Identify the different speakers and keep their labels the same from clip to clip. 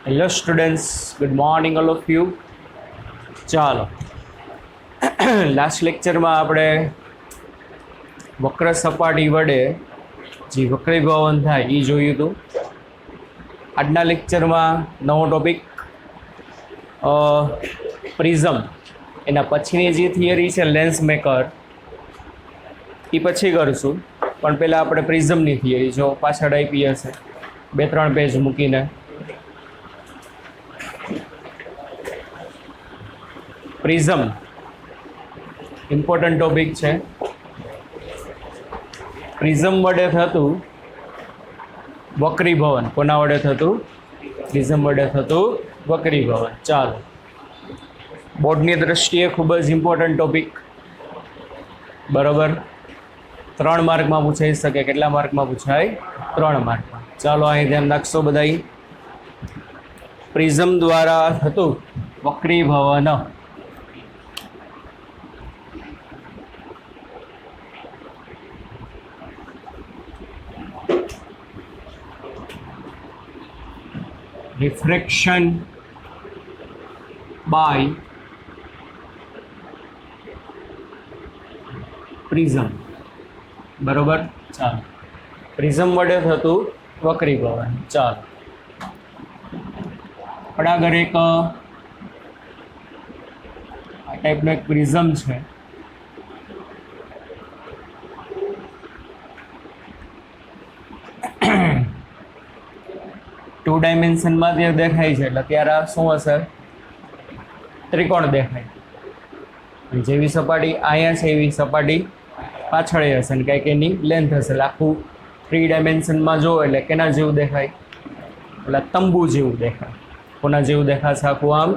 Speaker 1: Hello students, good morning all of you. ચાલો, last લેક્ચરમાં આપણે વક્ર સપાટી વડે જે વક્રીભવન થાય એ જોયું હતું. આજના લેક્ચરમાં નવો ટોપિક પ્રિઝમ, એના પછીની જે થિયરી છે લેન્સ મેકર, એ પછી કરીશું. પણ પહેલાં આપણે પ્રિઝમની થિયરી જો પાછળ આપી હશે 2-3 પેજ મૂકીને. પ્રિઝમ ઇમ્પોર્ટન્ટ ટોપિક છે. પ્રિઝમ વડે થતું વક્રીભવન, કોના વડે થતું? પ્રિઝમ વડે થતું વક્રીભવન. ચાલો, બોર્ડની દ્રષ્ટિએ ખૂબ જ ઇમ્પોર્ટન્ટ ટોપિક, બરાબર. 3 માર્કમાં પૂછાઈ શકે. કેટલા માર્કમાં પૂછાય? 3 માર્કમાં. ચાલો, અહીં ધ્યાન રાખશો બધાય. પ્રિઝમ દ્વારા થતું વક્રીભવન. રિફ્રેક્શન બાય પ્રિઝમ, બરોબર. ચાલો, પ્રિઝમ વડે થતું વક્રીભવન. ચાલો, આપણા આગળ એક આ ટાઈપનો એક પ્રિઝમ છે. ટુ ડાયમેન્શનમાં જે દેખાય છે એટલે ત્યારે આ શું હશે? ત્રિકોણ દેખાય. અને જેવી સપાટી અહીંયા છે એવી સપાટી પાછળ હશે ને કંઈક એની લેન્થ હશે. એટલે આખું 3 ડાયમેન્શનમાં જો એટલે કેના જેવું દેખાય? એટલે તંબુ જેવું દેખાય. કોના જેવું દેખાશે? આખું આમ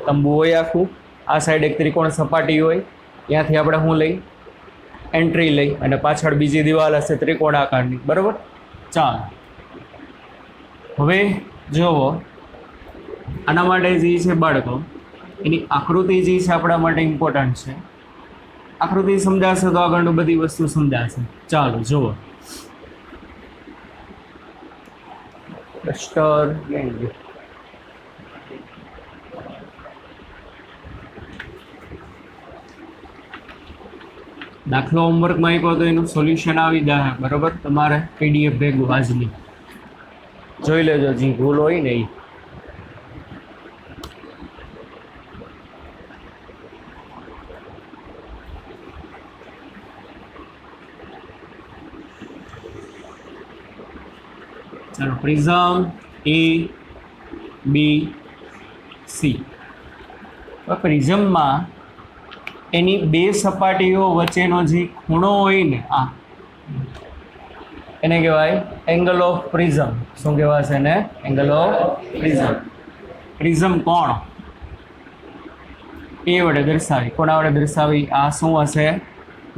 Speaker 1: તંબુ હોય આખું. આ સાઈડ એક ત્રિકોણ સપાટી હોય, ત્યાંથી આપણે શું લઈ? એન્ટ્રી લઈ, અને પાછળ બીજી દિવાલ હશે ત્રિકોણ આકારની, બરાબર. ચાલો, હવે જુઓ, આના માટે જે છે બાળકો, એની આકૃતિ જે છે આપણા માટે ઇમ્પોર્ટન્ટ છે. આકૃતિ સમજાશે તો આગળનું બધી વસ્તુ સમજાશે. ચાલો જુઓ, ડસ્ટર દાખલો હોમવર્કમાં આપ્યો તો એનું સોલ્યુશન આવી જાય, બરાબર. તમારે પીડીએફ ભેગું આજની જોઈ લેજો, જે ભૂલ હોય ને એ. ચાલો, પ્રિઝમ A, B, C. પ્રિઝમમાં એની બે સપાટીઓ વચ્ચેનો જે ખૂણો હોય ને, આ એને કહેવાય એંગલ ઓફ પ્રિઝમ. શું કહેવાશે એને? Angle of prism. પ્રિઝમ કોણ? એ વડે દર્શાવી. કોના વડે દર્શાવી? આ શું હશે?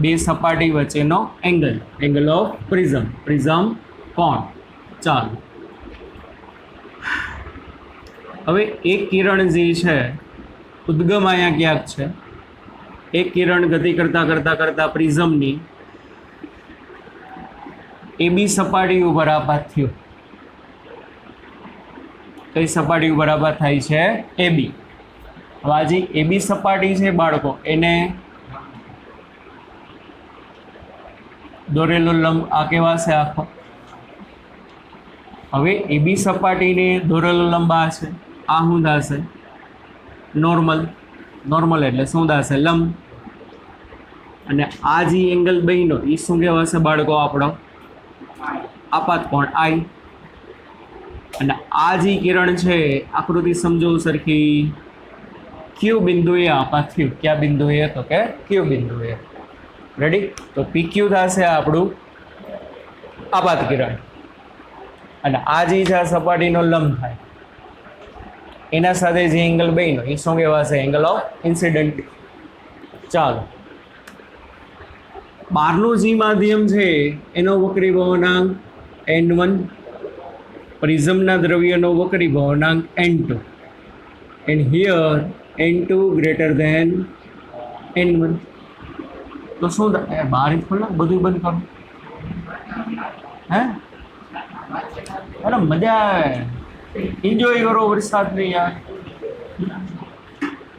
Speaker 1: બે સપાટી વચ્ચેનો angle, angle of prism. Prism કોણ? ચાલો, હવે એક કિરણ જે છે, ઉદ્ગમ અહીંયા ક્યાંક છે. એક કિરણ ગતિ કરતા કરતા કરતા પ્રિઝમની AB સપાટી ઉપર આપાત થયો. કઈ સપાટી ઉપર આપાત થાય છે? AB. હવે આ જે AB સપાટી છે બાળકો, એને દોરેલો લંબ આ કેવાશે આખો. હવે AB સપાટીને દોરેલો લંબ આ છે. આ શું થશે? નોર્મલ. નોર્મલ એટલે શું થશે? લંબ. અને આ જે એંગલ બન્યો એ શું કહેવાશે બાળકો? આપણો આપાત કોણ, I. અને આ જે કિરણ છે, આકૃતિ સમજો સરખી, ક્યુ બિંદુએ આપાત થયું. કયા બિંદુએ? તો કે ક્યુ બિંદુએ. રેડી? તો PQ થશે આપણું આપાત કિરણ. અને આ જે છે આ સપાટીનો લંબ થાય, એના સાથે જે એંગલ બન્યો એ શું કહેવાશે? Angle of incident. ચાલો, બહારનું જે માધ્યમ છે એનો વક્રીભવનાંક N1, પ્રિઝમના દ્રવ્યનો વક્રીભવનાંક N2, and here N2 greater than N1. તો શું થાય? બહાર ખોલ, બધું બંધ કરો. હે? અરે મજા આવે. એન્જોય કરો વરસાદને યાર.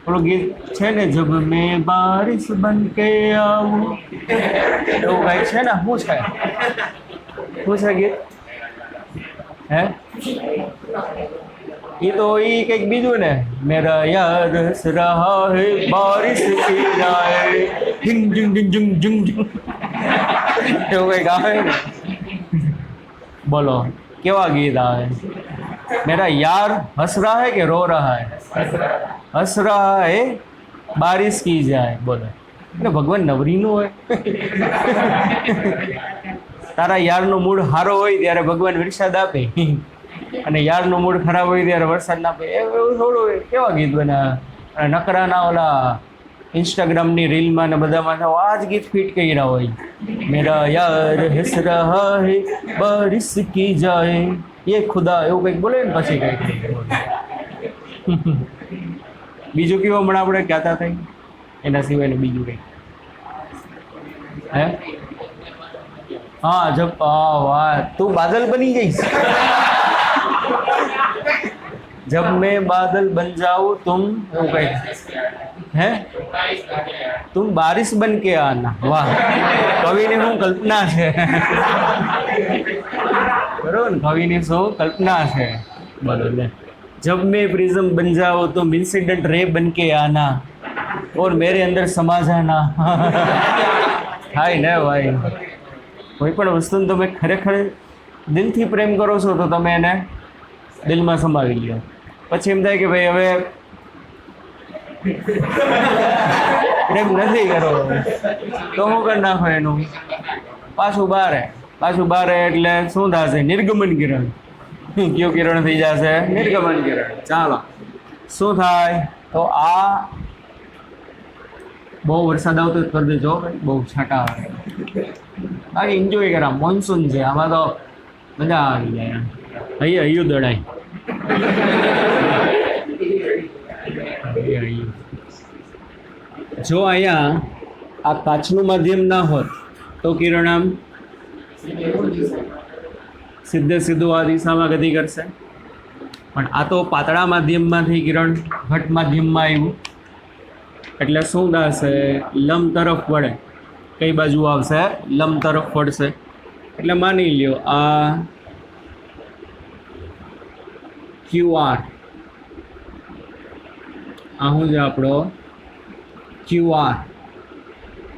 Speaker 1: ઓલું ગીત છે ને, જબ મેં બારિશ બન કે આવું, એવું કઈક છે ને. શું છે ગીત? હે, એ તો એ કંઈક બીજું ને. મેરા યાર હસ રહા હે બારિશ की जाए जिंग जिंग जिंग जिंग जिंग जिंग, એવું કંઈક આવે ને. બોલો કેવા ગીત આવે. मेरा यार हंस रहा है कि रो रहा है? हंस रहा है बारिश की जाए. बोलो એટલે ભગવાન નવરીનું હોય. તારા યારનો મૂડ સારો હોય ત્યારે ભગવાન વરસાદ આપે, અને યારનો મૂડ ખરાબ હોય ત્યારે વરસાદ ના આપે. એવું થોડું હોય. કેવા ગીત બના. અને નકરાના ઓલા ઇન્સ્ટાગ્રામની રીલમાં ને બધામાં આ જ ગીત ફિટ કર્યા હોય. મેરા યાર હંસ રહા હે બારિશ કી જાએ ये खुदा, એવું કંઈક બોલે ને પછી કંઈક. બીજું કેવું હમણાં આપણે કહેતા થઈ એના સિવાય બીજું કંઈક? હે, હા જબ, વાહ તું બાદલ બની જઈશ. જબ મેં બાદલ બન જાઉં તુમ, એવું કંઈક. હે, તુમ બારિશ બન કે આના. વાહ, કવિની શું કલ્પના છે. બરોબર ને, કવિની શું કલ્પના છે. બરોબર. जब मैं प्रिज्म बन जाओ तो इंसिडेंट रे बन के आना और मेरे अंदर समा जाना. થાય ને ભાઈ. કોઈ પણ વસ્તુને તમે ખરેખર દિલથી પ્રેમ કરો છો તો તમે એને દિલમાં સમાવી લો. પછી એમ થાય કે ભાઈ હવે પ્રેમ નથી કરવો તો શું કરી નાખો એનું પાછું બારે એટલે શું થશે? નિર્ગમન કિરણ. કયું કિરણ થઈ જશે? નિર્ગમન કિરણ. ચાલો શું થાય? તો આ બહુ વરસાદ આવતો કરી દેજો ભાઈ, બહુ છાંટા આવે. બાકી એન્જોય કરા. મોન્સૂન છે આમાં તો મજા આવી જાય. હૈયું દડાય. જો અહીંયા આ કાચનું માધ્યમ ના હોત તો કિરણ આમ સીધું આ દિશામાં ગતિ કરશે. પણ આ તો પાતળા માધ્યમમાંથી કિરણ ઘટ માધ્યમમાં આવ્યું એટલે શું થશે? લંબ તરફ વળે. કઈ બાજુ આવશે? લંબ તરફ વળશે. એટલે માની લ્યો આ QR, આ શું છે આપણો QR.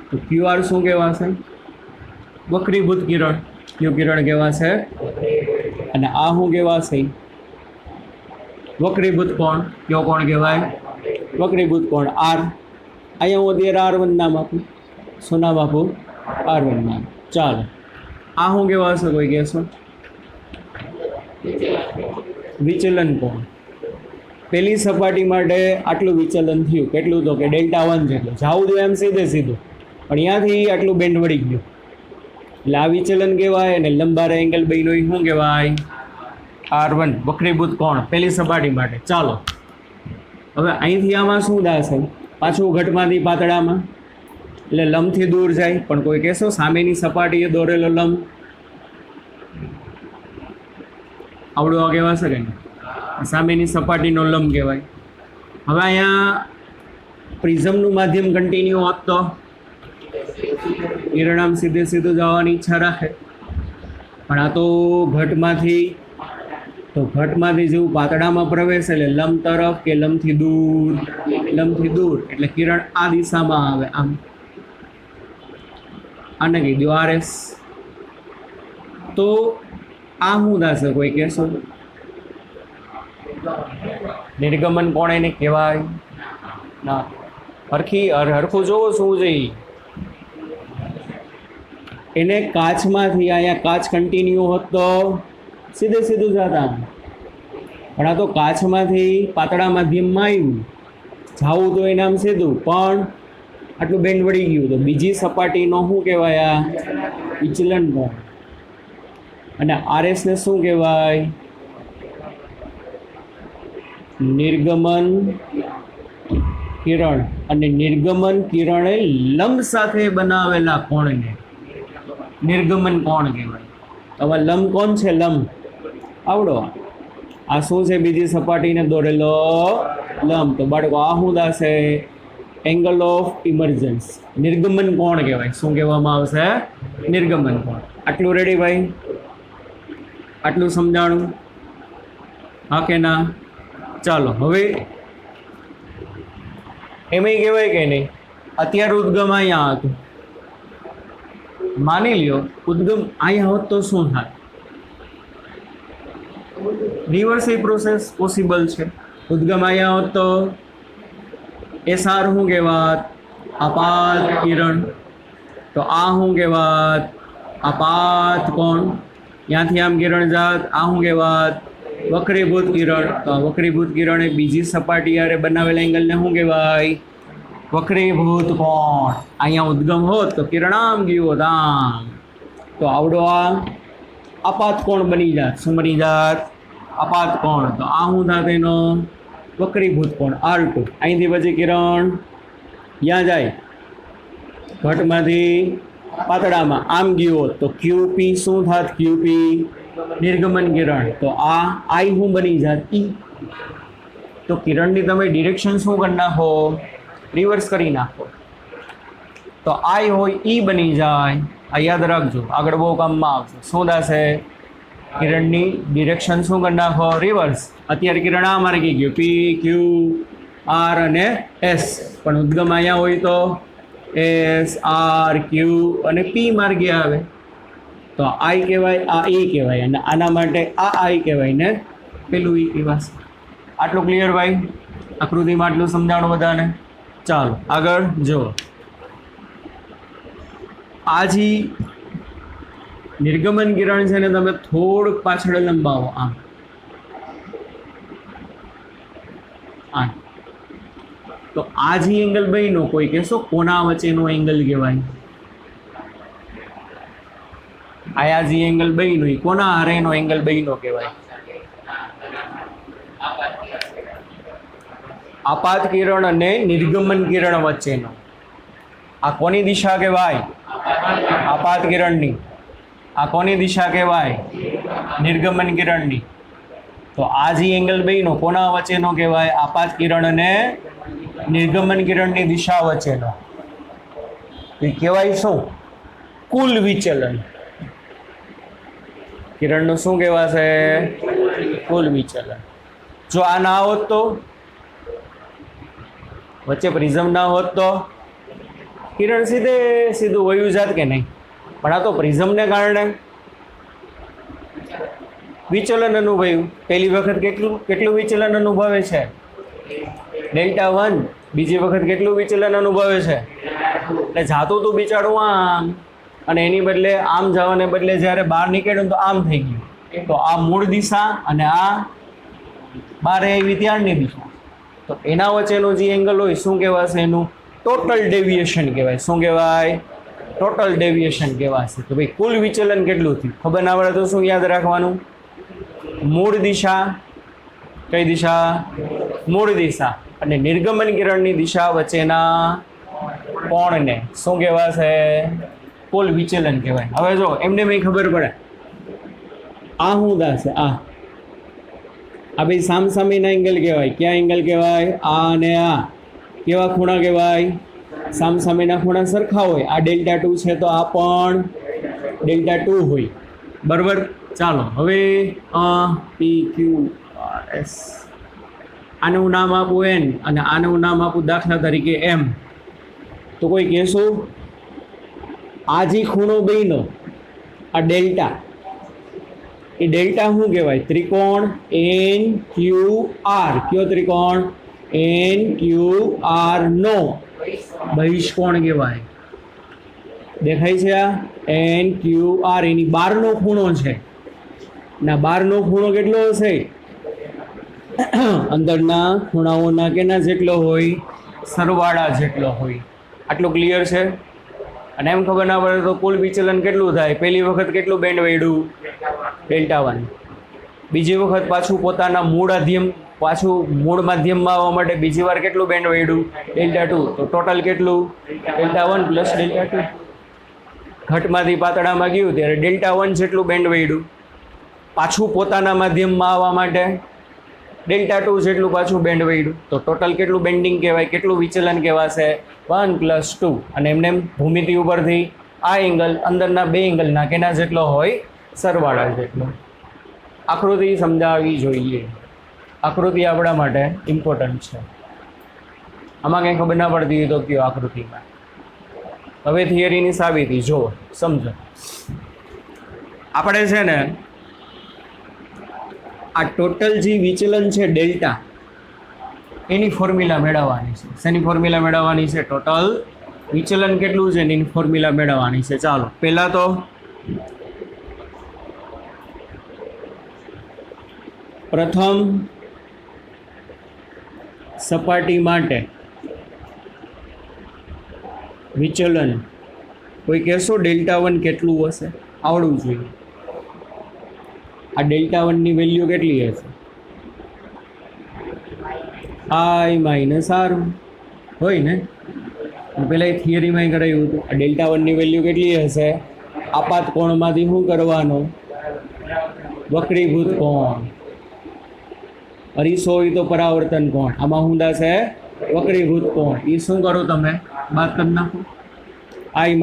Speaker 1: તો QR શું કહેવાશે? વક્રીભૂત કિરણ. કયું કિરણ કહેવાશે? અને આ શું કહેવાશે? વક્રીભૂત કોણ. કયો કોણ કહેવાય? વક્રીભૂત કોણ. R. અહીંયા હું અત્યારે R1 નામ આપું. શું નામ આપું? R1 નામ. ચાલો આ શું કહેવાશે? કોઈ કહેશો? વિચલન કોણ. પહેલી સપાટી માટે આટલું વિચલન થયું. કેટલું? તો કે Δ1 જેટલું. જાવું તો એમ સીધું પણ અહીંયાથી આટલું બેન્ડ વળી ગયું એટલે આ વિચલન કહેવાય. અને લંબારે એંગલ બન્યો એ શું કહેવાય? R1. વક્રીભૂત કોણ પહેલી સપાટી માટે. ચાલો હવે અહીંથી આમાં શું થશે? પાછું ઘટમાંથી પાતળામાં એટલે લંબથી દૂર જાય. પણ કોઈ કહેશો સામેની સપાટીએ દોરેલો લંબ આવડો કહેવાશે કે નહીં? સામેની સપાટીનો લંબ કહેવાય. હવે અહીંયા પ્રિઝમનું માધ્યમ કન્ટિન્યુ હોત તો કિરણ આમ સીધું જવાની ઈચ્છા રાખે. પણ આ તો ઘટમાંથી જેવું પાતળામાં પ્રવેશ એટલે લંબ તરફ કે લંબથી દૂર એટલે કિરણ આ દિશામાં આવે. આમ આને કહી દો RS. તો આ શું થશે? કોઈ કહેશો? નિર્ગમન કોણ એને કહેવાય? ના, હરખું જોવો શું જોઈએ એને. કાચમાંથી અહીંયા કાચ કન્ટિન્યુ હોત તો સીધું જતા. પણ આ તો કાચમાંથી પાતળા માધ્યમમાં આવ્યું. જાવું તો એ નામ સીધું પણ આટલું બેન્ડ વળી ગયું. તો બીજી સપાટીનો શું કહેવાય? આ વિચલન કોણ. અને RS ને શું કહેવાય? નિર્ગમન કિરણ. અને નિર્ગમન કિરણે લંબ સાથે બનાવેલા કોણને નિર્ગમન કોણ કહેવાય. હવે લંબ કોણ છે? લંબ આવડો આ શું છે? બીજી સપાટીને દોરેલો લંબ. તો બાળકો આ શું થશે? એંગલ ઓફ ઇમર્જન્સ, નિર્ગમન કોણ કહેવાય. શું કહેવામાં આવશે? નિર્ગમન કોણ. આટલું રેડી ભાઈ? આટલું સમજાણું? હા કે ના? ચાલો હવે એમાંય કહેવાય કે નહીં, અત્યારે ઉદ્ગમ અહીંયા હતું, માની લ્યો ઉદ્ગમ અહીંયા હોત તો શું થાય? રિવર્સ એ પ્રોસેસ પોસિબલ છે. ઉદ્ગમ અહીંયા હોત તો એસઆર શું કહેવાત? આપાત કિરણ. તો આ શું કહેવાત? આપાત કોણ. ત્યાંથી આમ કિરણ જાત, આ શું કહેવાત? વક્રીભૂત કિરણ. તો આ વક્રીભૂત કિરણ એ બીજી સપાટી યારે બનાવેલા એંગલને શું કહેવાય? વક્રીભૂત કોણ. અહીંયા ઉદ્ગમ હોત તો કિરણ આમ ગયું હોત આમ, તો આવડો આ આપાત કોણ બની જાત. શું બની જાત? આપાત કોણ. તો આ શું થાત? એનો વક્રીભૂત કોણ R2. અહીંથી પછી કિરણ ક્યાં જાય? ઘટમાંથી પાતળામાં આમ ગયું હોત તો QP શું થાત? QP નિર્ગમન કિરણ. તો આ I શું બની જાત? E. તો કિરણની તમે ડિરેક્શન શું કરી નાખો? રિવર્સ કરી નાખો. તો I હોય E બની જાય. આ યાદ રાખજો, આગળ બહુ કામમાં આવશે. શું થશે? કિરણની ડિરેક્શન શું કરી નાખો? રિવર્સ. અત્યારે કિરણ આ માર્ગે ગયું, P Q R અને S, પણ ઉદ્ગમ અહીંયા હોય તો S R Q અને P માર્ગે આવે. તો I કહેવાય, આ E કહેવાય, અને આના માટે આ I કહેવાય ને પેલું E કહેવાશે. આટલું ક્લિયર ભાઈ? આકૃતિમાં આટલું સમજાણું બધાને? ચાલો આગળ જો. આ જે નિર્ગમન કિરણ છે ને તમે થોડુંક પાછળ લંબાવો આમ આમ, તો આ જે એંગલ બન્યો કોઈ કહેશો કોના વચ્ચેનો એંગલ કહેવાય? આ જે એંગલ બન્યો એ કોના હારેનો એંગલ બન્યો કહેવાય? આપાત કિરણ અને નિર્ગમન કિરણ વચ્ચેનો. આ કોની દિશા કહેવાય? આપાત કિરણની. આ કોની દિશા કહેવાય? નિર્ગમન કિરણની. તો આ જે એંગલ બન્યો કોના વચ્ચેનો કહેવાય? આપાત કિરણ અને નિર્ગમન કિરણની દિશા વચ્ચેનો. એ કહેવાય શું? કુલ વિચલન. કિરણનું શું કહેવાશે? કુલ વિચલન. જો આ ના હોત તો, વચ્ચે પ્રિઝમ ના હોત તો કિરણ સીધું વયું જાત કે નહીં? પણ આ તો પ્રિઝમને કારણે વિચલન અનુભવ્યું. પહેલી વખત કેટલું વિચલન અનુભવે છે? Δ1. બીજી વખત કેટલું વિચલન અનુભવે છે? એટલે જાતું તું બિચારું આમ, અને એની બદલે આમ જવાને બદલે જ્યારે બહાર નીકળ્યું તો આમ થઈ ગયું. તો આ મૂળ દિશા અને આ બહાર આવી ત્યારની દિશા. તો એના વચ્ચેનો જે એંગલ હોય શું કહેવાશે? એનું ટોટલ ડેવિએશન કહેવાય. શું કહેવાય? ટોટલ ડેવિએશન કહેવાશે. તો ભાઈ કુલ વિચલન કેટલું થયું ખબર ના પડે તો શું યાદ રાખવાનું? મૂળ દિશા. કઈ દિશા? મૂળ દિશા અને નિર્ગમન કિરણની દિશા વચ્ચેના કોણને શું કહેવાશે? કુલ વિચલન કહેવાય. હવે જો એમને મેં ખબર પડે આ શું થશે? આ ભાઈ સામસામેના એંગલ કહેવાય. ક્યાં એંગલ કહેવાય? આ અને આ કેવા ખૂણા કહેવાય? સામસામેના ખૂણા સરખા હોય. આ Δ2 છે તો આ પણ Δ2 હોય. બરાબર? ચાલો હવે P Q R S, આને હું નામ આપું N અને આને હું નામ આપું દાખલા તરીકે M. તો કોઈ કહેશું આ જે ખૂણો બન્યો આ ડેલ્ટા, એ ડેલ્ટા શું કહેવાય? ત્રિકોણ NQR. કયો ત્રિકોણ? NQR નો બહિષ્કોણ કહેવાય. દેખાય છે આ NQR, એની બહારનો ખૂણો છે. ના બહારનો ખૂણો કેટલો હશે? અંદરના ખૂણાઓના કેના જેટલો હોય? સરવાળા જેટલો હોય. આટલું ક્લિયર છે? અને એમ ખબર ના પડે તો કુલ વિચલન કેટલું થાય? પહેલી વખત કેટલું બેન્ડ વળ્યું? Δ1. બીજી વખત પાછું પોતાના મૂળ માધ્યમમાં આવવા માટે બીજી વાર કેટલું બેન્ડ વળ્યું? Δ2. તો ટોટલ કેટલું? Δ1 પ્લસ Δ2. ઘટમાંથી પાતળામાં ગયું ત્યારે Δ1 જેટલું બેન્ડ વળ્યું. પાછું પોતાના માધ્યમમાં આવવા માટે ડેલ્ટા ટુ જેટલું પાછું બેન્ડ વળ્યું, તો ટોટલ કેટલું બેન્ડિંગ કહેવાય, કેટલું વિચલન કહેવાશે, 1 + 2. અને એમને ભૂમિતિ ઉપરથી આ એંગલ અંદરના બે એંગલના કેના જેટલો હોય, સરવાળા જેટલો. આકૃતિ સમજાવવી જોઈએ. આકૃતિ આપણા માટે ઇમ્પોર્ટન્ટ છે. આમાં કંઈ ખબર ના પડતી હોય તો કયો આકૃતિમાં. હવે થિયરીની સાબિતી જુઓ, સમજો. આપણે છે ને આ ટોટલ જે વિચલન છે ડેલ્ટા, એની ફોર્મ્યુલા મેળવવાની છે. શેની ફોર્મ્યુલા મેળવવાની છે? ટોટલ વિચલન કેટલું છે એની ફોર્મ્યુલા મેળવવાની છે. ચાલો પહેલાં તો પ્રથમ સપાટી માટે વિચલન કોઈ કહેશો ડેલ્ટા 1 કેટલું હશે? આવડવું જોઈએ. આ ડેલ્ટા 1 ની વેલ્યુ કેટલી હશે? I - R હોય ને. પહેલાં એ થિયરીમાં કરાયું હતું. આ ડેલ્ટા 1 ની વેલ્યુ કેટલી હશે? આપાત કોણમાંથી શું કરવાનો? વક્રીભૂત કોણ. અરીસો હોય તો પરાવર્તન કોણ. આમાં શું થશે? વક્રીભૂત કોણ. એ શું કરો તમે? બાદ કરી નાખો. I -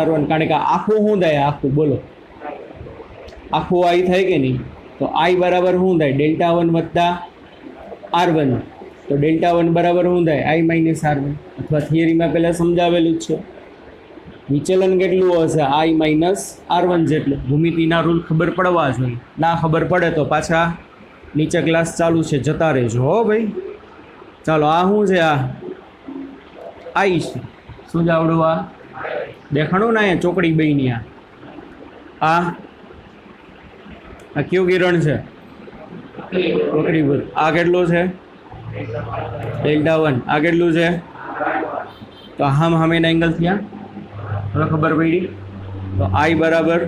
Speaker 1: R1. કારણ કે આખું શું થાય? આખું બોલો, આખું I થાય કે નહીં? તો I બરાબર શું થાય? ડેલ્ટા 1 વત્તા R1. તો ડેલ્ટા 1 બરાબર શું થાય? I - R1. અથવા થિયરીમાં પહેલાં સમજાવેલું જ છે. વિચલન કેટલું હશે? I - R1 જેટલું. ભૂમિતિના રૂલ ખબર પડવા જોઈએ. ના ખબર પડે તો પાછા નીચે ક્લાસ ચાલુ છે, જતા રહેજો હો ભાઈ. ચાલો આ શું છે? આ I છે. શું જ આવડું? આ દેખાણું ને અહીંયા ચોકડી બની. આ કયું કિરણ છે? વક્રીભૂત. આ કેટલું છે? ડેલ્ટા 1. આ કેટલું છે? તો સામેના એંગલ થયા. હવે ખબર પડી. તો I બરાબર,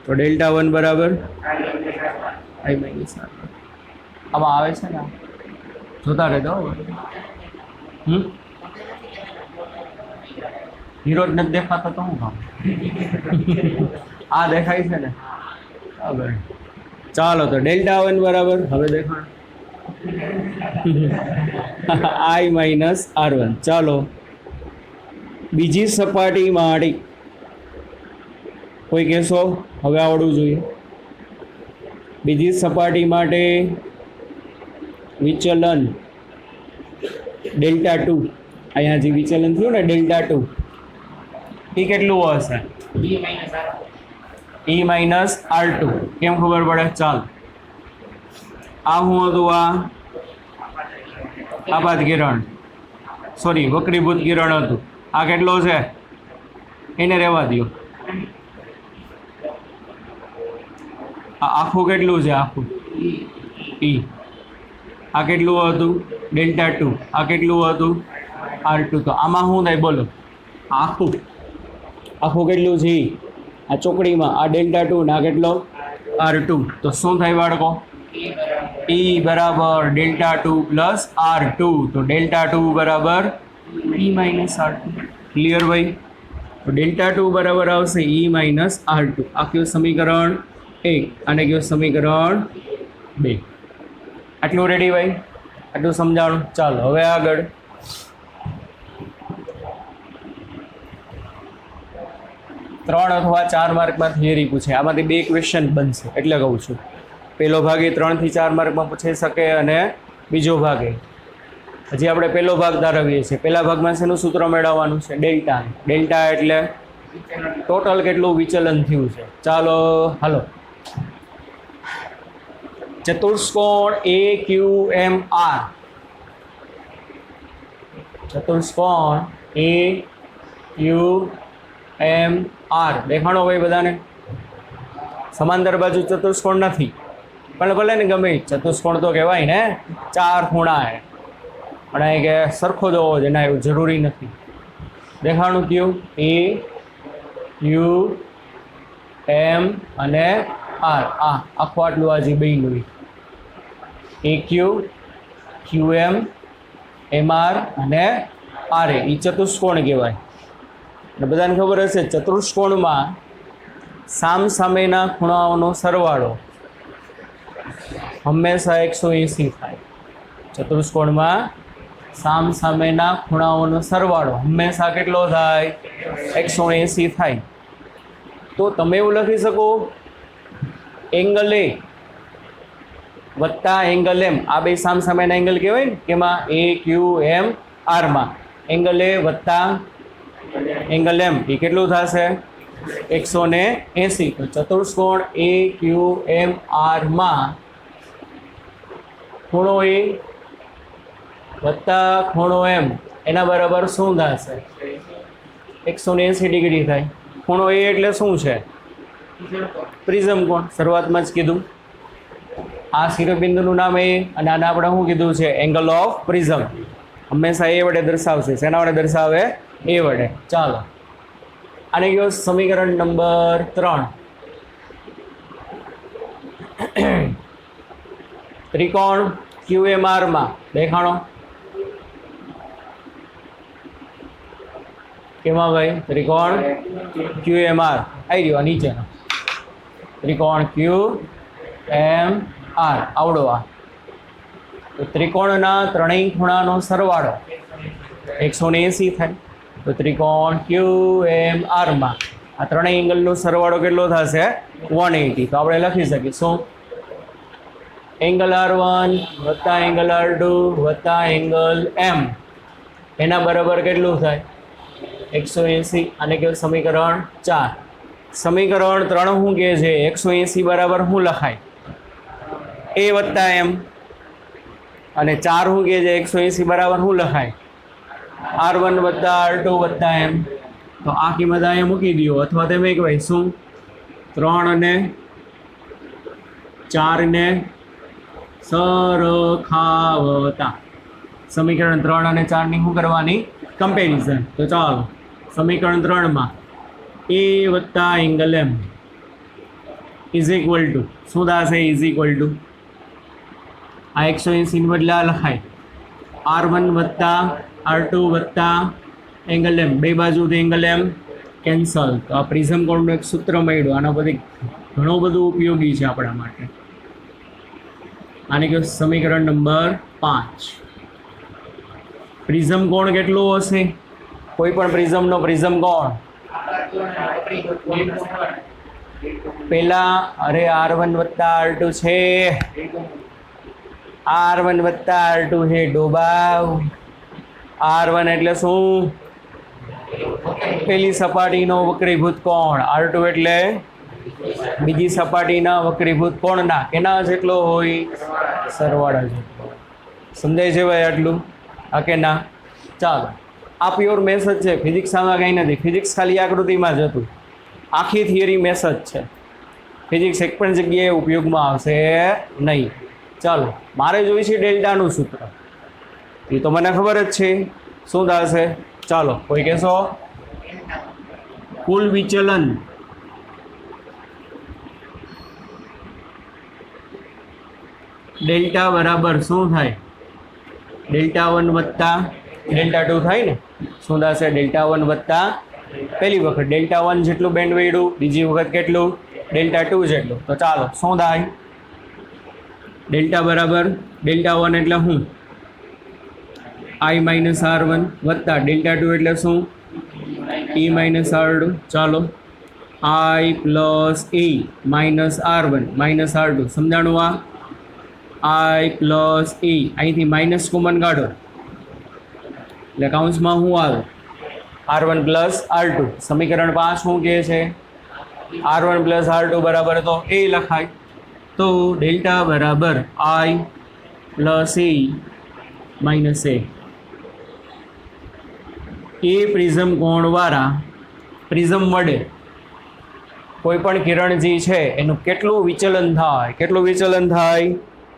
Speaker 1: તો ડેલ્ટા 1 બરાબર I - R. આમાં આવે છે ને, જોતા રહેતો. હીરો જ નથી દેખાતો તો હું કામ? આ દેખાય છે ને. બરાબર. ચાલો તો ડેલ્ટા 1 બરાબર હવે દેખાણ I - R1. ચાલો બીજી સપાટી માટે કોઈ કહેશો? હવે આવડવું જોઈએ. બીજી સપાટી માટે વિચલન ડેલ્ટા 2. અહીંયા જે વિચલન થયું ને ડેલ્ટા 2, એ કેટલું હશે? E - R2. કેમ ખબર પડે? ચાલ આ શું હતું? આ આપાત કિરણ, સોરી વક્રીભૂત કિરણ હતું. આ કેટલો છે? એને રહેવા દો. આ આખું કેટલું છે? આખું E. આ કેટલું હતું? ડેલ્ટા 2. આ કેટલું હતું? R2. તો આમાં શું થાય બોલો? આખું કેટલું છે? આ ચોકડીમાં આ ડેલ્ટા 2 ને આ કેટલો? R2. તો શું થાય બાળકો? E બરાબર ડેલ્ટા 2 પ્લસ R2. તો ડેલ્ટા 2 બરાબર E - R2. ક્લિયર ભાઈ? તો ડેલ્ટા 2 બરાબર આવશે E - R2. આ કયું સમીકરણ? 1. અને કયું સમીકરણ? 2. આટલું રેડી ભાઈ? આટલું સમજાણું? ચાલો હવે આગળ. ત્રણ અથવા 4 માર્કમાં થિયરી પૂછે. આમાંથી 2 ક્વેશ્ચન બનશે એટલે કહું છું. પહેલો ભાગ એ 3 થી 4 માર્કમાં પૂછાઈ શકે અને બીજો ભાગ એ. હજી આપણે પહેલો ભાગ તારવીએ છીએ. પહેલા ભાગમાં શેનું સૂત્ર મેળવવાનું છે? ડેલ્ટા. ડેલ્ટા એટલે ટોટલ કેટલું વિચલન થયું છે. ચાલો હાલો. ચતુષ્કોણ AQMR. ચતુષ્કોણ AQMR દેખાણો ભાઈ બધાને? સમાંતર બાજુ ચતુષ્કોણ નથી, પણ ભલે ને ગમે ચતુષ્કોણ તો કહેવાય ને, 4 ખૂણા હે, પણ એ કે સરખો જ હોવો જોઈએ. ના, એવું જરૂરી નથી. દેખાણું કયું? AQM અને R. આખું આટલું આ જે બન્યું AQ, QM, MR અને RA એ ચતુષ્કોણ કહેવાય. અને બધાને ખબર હશે ચતુષ્કોણમાં સામસામેના ખૂણાઓનો સરવાળો હંમેશા 180 થાય. ચતુષ્કોણમાં સામ સામેના ખૂણાઓનો સરવાળો હંમેશા કેટલો થાય? 180 થાય. તો તમે એવું લખી શકો એંગલ એ વત્તા એંગલ એમ, આ બે સામ સામેના એંગલ કહેવાય ને, કેમાં એ ક્યુ એમ આરમાં એંગલ એ વત્તા એંગલ એમ એ કેટલું થશે? 180. તો ચતુષ્કોણ એ ક્યુ એમ આરમાં ખૂણો એ વત્તા ખૂણો એમ એના બરાબર શું થશે? 180 ડિગ્રી થાય. ખૂણો એ એટલે શું છે? પ્રિઝમ કોણ. શરૂઆતમાં જ કીધું આ શિરોબિંદુનું નામ એ, અને આને આપણે શું કીધું છે? Angle of prism. હંમેશા એ વડે દર્શાવશે. શેના વડે દર્શાવે? એ વડે. ચાલો આને કયો સમીકરણ નંબર 3. ત્રિકોણ QMR માં દેખાણો કેમાં ભાઈ? ત્રિકોણ QMR આવી રહ્યો નીચેનો ત્રિકોણ QMR આવડો આ. તો ત્રિકોણના ત્રણેય ખૂણાનો સરવાળો 180 થાય. તો ત્રિકોણ QMR માં આ ત્રણેય એંગલનો સરવાળો કેટલો થશે? 180. તો આપણે લખી શકીશું એંગલ R1 વત્તા એંગલ R2 વત્તા એંગલ M એના બરાબર કેટલું થાય? 180. આને કહેવાય સમીકરણ 4. સમીકરણ 3 શું કહે છે? 180 બરાબર શું લખાય? A વત્તા M. અને 4 શું કહે છે? 180 બરાબર શું લખાય? R1 વત્તા R2 વત્તા M. તો આ કિંમત અહીંયા મૂકી દો, અથવા તમે કહેવાય શું 3 અને 4 ને સરખાવતા. સમીકરણ 3 અને 4 ની શું કરવાની? કમ્પેરિઝન. તો ચાલો સમીકરણ 3 માં A વત્તા angle M is equal two શું થશે? ઇઝ ઇક્વલ ટુ આ 180 ની બદલે આ લખાય R1 વત્તા R2 વત્તા એંગલ M. બે બાજુથી એંગલ M કેન્સલ. તો આ પ્રિઝમ કોણનું એક સૂત્ર મળ્યું. આના પછી ઘણું બધું ઉપયોગી છે આપણા માટે. આને કહ્યું સમીકરણ નંબર 5. પ્રિઝમ કોણ કેટલું હશે? કોઈ પણ પ્રિઝમનો પ્રિઝમ કોણ પેલા? અરે R1 વત્તા R2 છે, R1 વત્તા R2 છે ડોબાવ. R1 એટલે શું? પેલી સપાટીનો વક્રીભૂત કોણ. R2 એટલે બીજી સપાટીના વક્રીભૂત કોણના કેના જેટલો હોય? સરવાળા જેટલો. સમજાય છે ભાઈ આટલું? હા કે ના? ચાલો આ પ્યોર મેથ્સ જ છે. ફિઝિક્સ આમાં કંઈ નથી. ફિઝિક્સ ખાલી આકૃતિમાં જ હતું. આખી થિયરી મેથ્સ જ છે. ફિઝિક્સ એક પણ જગ્યાએ ઉપયોગમાં આવશે નહીં. ચાલો મારે જોઈ છે ડેલ્ટાનું સૂત્ર. એ તો મને ખબર જ છે શું થશે. ચાલો કોઈ કહેશો? કુલ વિચલન ડેલ્ટા બરાબર શું થાય? ડેલ્ટા 1 વત્તા ડેલ્ટા 2 થાય ને. શું થશે? ડેલ્ટા 1 વત્તા પહેલી વખત ડેલ્ટા 1 જેટલું બેન્ડ વેડ્યું, બીજી વખત કેટલું? ડેલ્ટા 2 જેટલું. તો ચાલો શું થાય? ડેલ્ટા બરાબર ડેલ્ટા 1 એટલે શું? I માઇનસ R1 વત્તા ડેલ્ટા 2 એટલે શું? E minus R2. ચાલો I plus E minus R1 minus R2 સમજાણું? આ I પ્લસ E અહીંથી માઇનસ કોમન કાઢો એટલે કાઉન્સમાં શું આવે? R1 plus R2. સમીકરણ 5 શું કહે છે? R1 પ્લસ R2 બરાબર તો એ લખાય. તો ડેલ્ટા બરાબર I plus E minus A. A prism કોણવાળા પ્રિઝમ વડે કોઈ પણ કિરણ જે છે એનું કેટલું વિચલન થાય? કેટલું વિચલન થાય?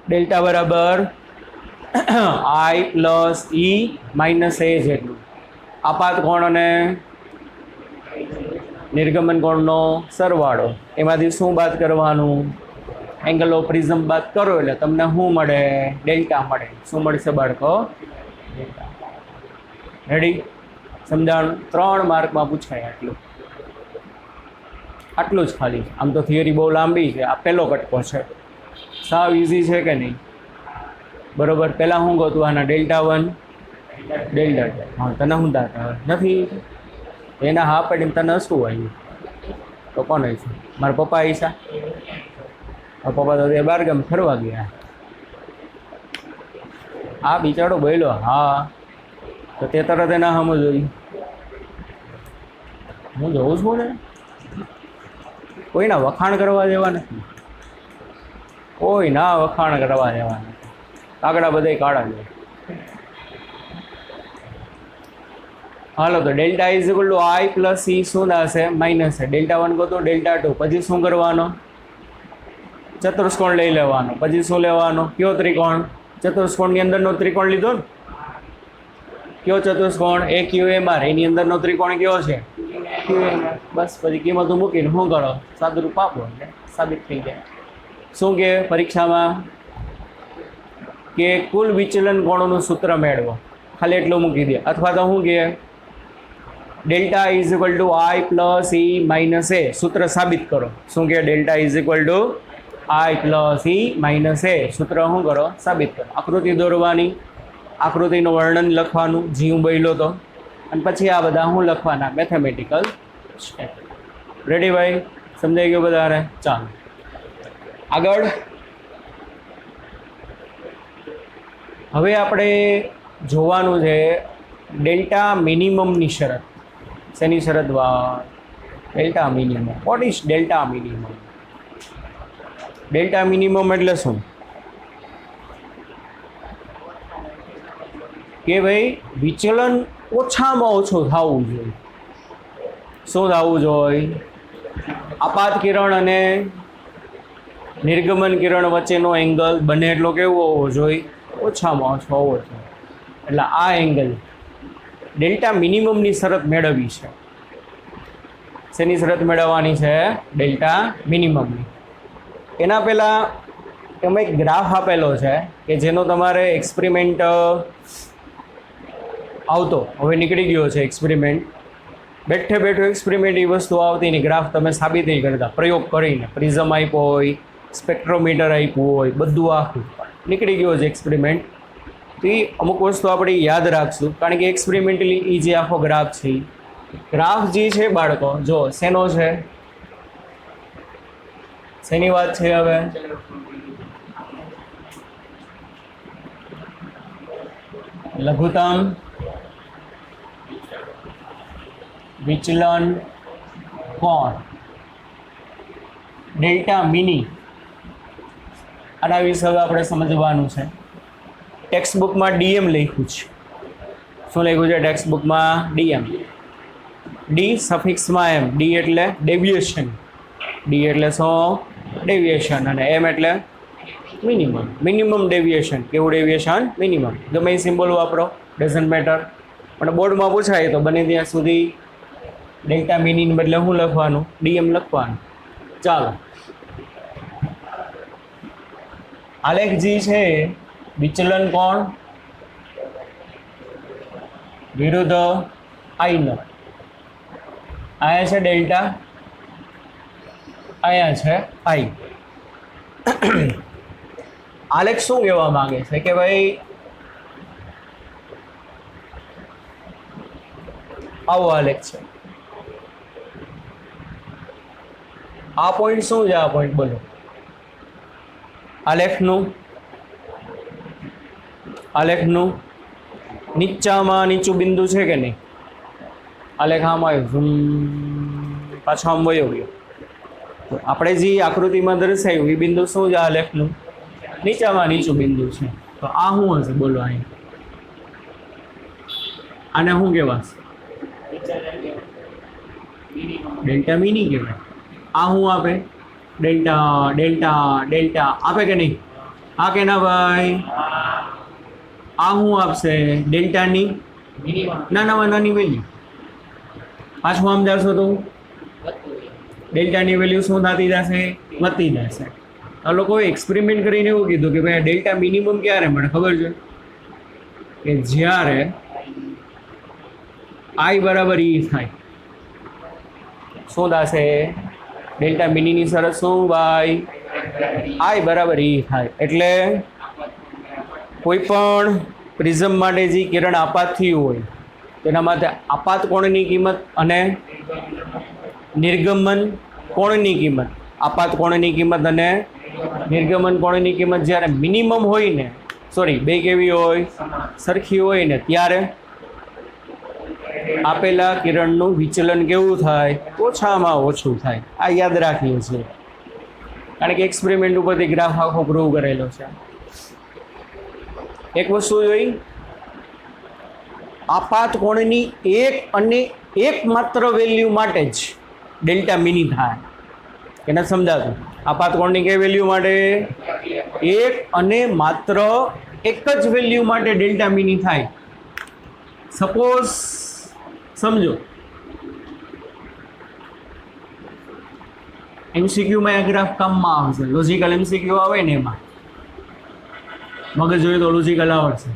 Speaker 1: ડેલ્ટા બરાબર I પ્લસ E માઇનસ એ જેટલું. આપાત કોણ અને નિર્ગમન કોણનો સરવાળો. એમાંથી શું બાદ કરવાનું? એંગલ ઓફ પ્રિઝમ બાદ કરો એટલે તમને શું મળે? ડેલ્ટા મળે. શું મળશે બાળકો? ડેલ્ટા. રેડી? સમજાણ? 3 માર્કમાં પૂછાય આટલું. આટલું જ ખાલી. આમ તો થિયરી બહુ લાંબી છે. આ પહેલો કટકો છે. સાવ ઇઝી છે કે નહીં? બરોબર. પહેલાં શું ગોતું આના? Δ1 Δ2. હા, તને શું દાતા નથી? એના હા પડીને તને શું આવ્યું? તો કોણ છે? મારા પપ્પા ઈશા. પપ્પા તો તે બાર ગામ ફરવા ગયા. આ બિચારો બોલ્યો હા, તો તે તરત એના સામું જોઈ. હું જોઉં છું ને, કોઈના વખાણ કરવા જેવા નથી, કોઈ ના વખાણ કરવા જેવા નથી. કાગડા બધા કાળા છે. હાલો, તો delta is equal to I plus C શું થશે? માઇનસ છે. Δ1 ગોતો, Δ2. પછી શું કરવાનો? ચતુષ્કોણ લઈ લેવાનો. પછી શું લેવાનો? કયો ત્રિકોણ? ચતુષ્કોણની અંદરનો ત્રિકોણ લીધો ને? કયો ચતુષ્કોણ? એ QMR. એની અંદરનો ત્રિકોણ કયો છે? QMR. બસ પછી કિંમતો મૂકીને શું કરો? સાદુરૂપ આપો એટલે સાબિત થઈ જાય. શું કે પરીક્ષામાં કે કુલ વિચલન કોણોનું સૂત્ર મેળવો, ખાલી એટલું મૂકી દે. અથવા તો શું કે delta is equal to I plus E minus A, સૂત્ર સાબિત કરો. શું કે delta is equal to I plus E minus A, સૂત્ર શું કરો? સાબિત કરો. આકૃતિ દોરવાની, આકૃતિનું વર્ણન લખવાનું, જી હું બોલ્યો તો, અને પછી આ બધા શું લખવાના? Mathematical step. રેડી ભાઈ? સમજાઈ ગયું બધાને? ચાલો આગળ. હવે આપણે જોવાનું છે ડેલ્ટા મિનિમમની શરત. શેની શરત? Delta minimum. Vote is delta minimum? Delta minimum એટલે શું? કે ભાઈ વિચલન ઓછામાં ઓછું થવું જોઈએ. શું થવું જોઈએ? આપાત કિરણ અને નિર્ગમન કિરણ વચ્ચેનો એંગલ બને એટલો કેવો હોવો જોઈએ? ઓછામાં ઓછો હોવો જોઈએ. એટલે આ એંગલ ડેલ્ટા મિનિમમની શરત મેળવવી છે. શેની શરત મેળવવાની છે? ડેલ્ટા મિનિમમની. એના પહેલાં એમાં એક ગ્રાફ આપેલો છે કે જેનો તમારે એક્સપેરિમેન્ટ આવતો, હવે નીકળી ગયો છે એક્સપેરિમેન્ટ. બેઠે બેઠો એક્સપેરિમેન્ટ એ વસ્તુ આવતી એની ગ્રાફ તમે સાબિત નહીં કરતા, પ્રયોગ કરીને. પ્રિઝમ આપ્યો હોય, સ્પેક્ટ્રોમીટર આપ્યું હોય, બધું આખું નીકળી ગયો છે એક્સપેરિમેન્ટ. તો એ અમુક વસ્તુ આપણે યાદ રાખશું, કારણ કે એક્સપેરિમેન્ટલી એ જે આખો ગ્રાફ છે, ગ્રાફ જે છે બાળકો જો શેનો છે? શેની વાત છે હવે? લઘુત્તમ વિચલન કોણ ડેલ્ટા મિની. આના વિશે હવે આપણે સમજવાનું છે. ટેક્સ્ટ બુકમાં ડીએમ લખ્યું છે. શું લખ્યું છે ટેક્સ્ટ બુકમાં? ડીએમ. ડી સફિક્સમાં એમ. ડી એટલે ડેવિએશન. ડી એટલે શું? ડેવિએશન. અને એમ એટલે મિનિમમ. Minimum deviation. કેવું ડેવિએશન? મિનિમમ. ગમે એ સિમ્બોલ વાપરો, ડઝન્ટ મેટર. પણ બોર્ડમાં પૂછાય તો બને ત્યાં સુધી ડેલ્ટા મિનીને બદલે શું લખવાનું? ડીએમ લખવાનું. ચાલો, આલેખ જે છે વિચલન કોણ વિરુદ્ધ આઈનો. અહીંયા છે ડેલ્ટા, અહીંયા છે આઈ. આલેખ શું કહેવા માંગે છે કે ભાઈ આવો આલેખ છે. આ પોઈન્ટ શું છે? આ પોઈન્ટ બોલો. આલેખનું નીચામાં નીચું બિંદુ છે કે નહીં? આલેખ આમ આવ્યું, પાછો આમ વયો ગયો. તો આપણે જે આકૃતિમાં દર્શાવ્યું એ બિંદુ શું છે? આલેખનું નીચામાં નીચું બિંદુ છે. તો આ શું હશે બોલો? અહીં આને શું કહેવાશે? ડેલ્ટા મિની કહેવાય. આ શું આપે? ડેલ્ટા ડેલ્ટા ડેલ્ટા આપે કે નહીં? હા કે ના ભાઈ? આ શું આપશે? ડેલ્ટાની નાનામાં નાની વેલ્યુ. પાછું આમ જશો તો ડેલ્ટાની વેલ્યુ શું થતી જશે? વધતી જશે. આ લોકોએ એક્સપેરિમેન્ટ કરીને એવું કીધું કે ભાઈ ડેલ્ટા મિનિમમ ક્યારે મળે ખબર છે? કે જ્યારે આઈ બરાબર ઈ થાય. શું થશે? ડેલ્ટા મિનીની શરત શું ભાઈ? આઈ બરાબર ઈ થાય. એટલે કોઈ પણ પ્રિઝમ માટે જે કિરણ આપાત થયું હોય તેના માટે આપાત કોણની કિંમત અને નિર્ગમન કોણની કિંમત, આપાત કોણની કિંમત અને નિર્ગમન કોણની કિંમત જ્યારે મિનિમમ હોય ને, સોરી બે કેવી હોય, સરખી હોય ને, ત્યારે આપેલા કિરણનું વિચલન કેવું થાય? ઓછામાં ઓછું થાય. આ યાદ રાખીએ છીએ કારણ કે એક્સપેરિમેન્ટ ઉપરથી ગ્રાફ આખો પ્રૂવ કરેલો છે. એક વસ્તુ જોઈ, આપાત કોણની એક અને એકમાત્ર વેલ્યુ માટે જ ડેલ્ટા મિની થાય. એને સમજાતું? આપાત કોણની કઈ વેલ્યુ માટે? એક અને માત્ર એક જ વેલ્યુ માટે ડેલ્ટા મિની થાય. સપોઝ સમજો એમસીક્યુમાં આ ગ્રાફ કામમાં આવશે. લોજિકલ એમસીક્યુ આવે ને એમાં મગજ જોઈએ તો લોજિકલ આવડશે.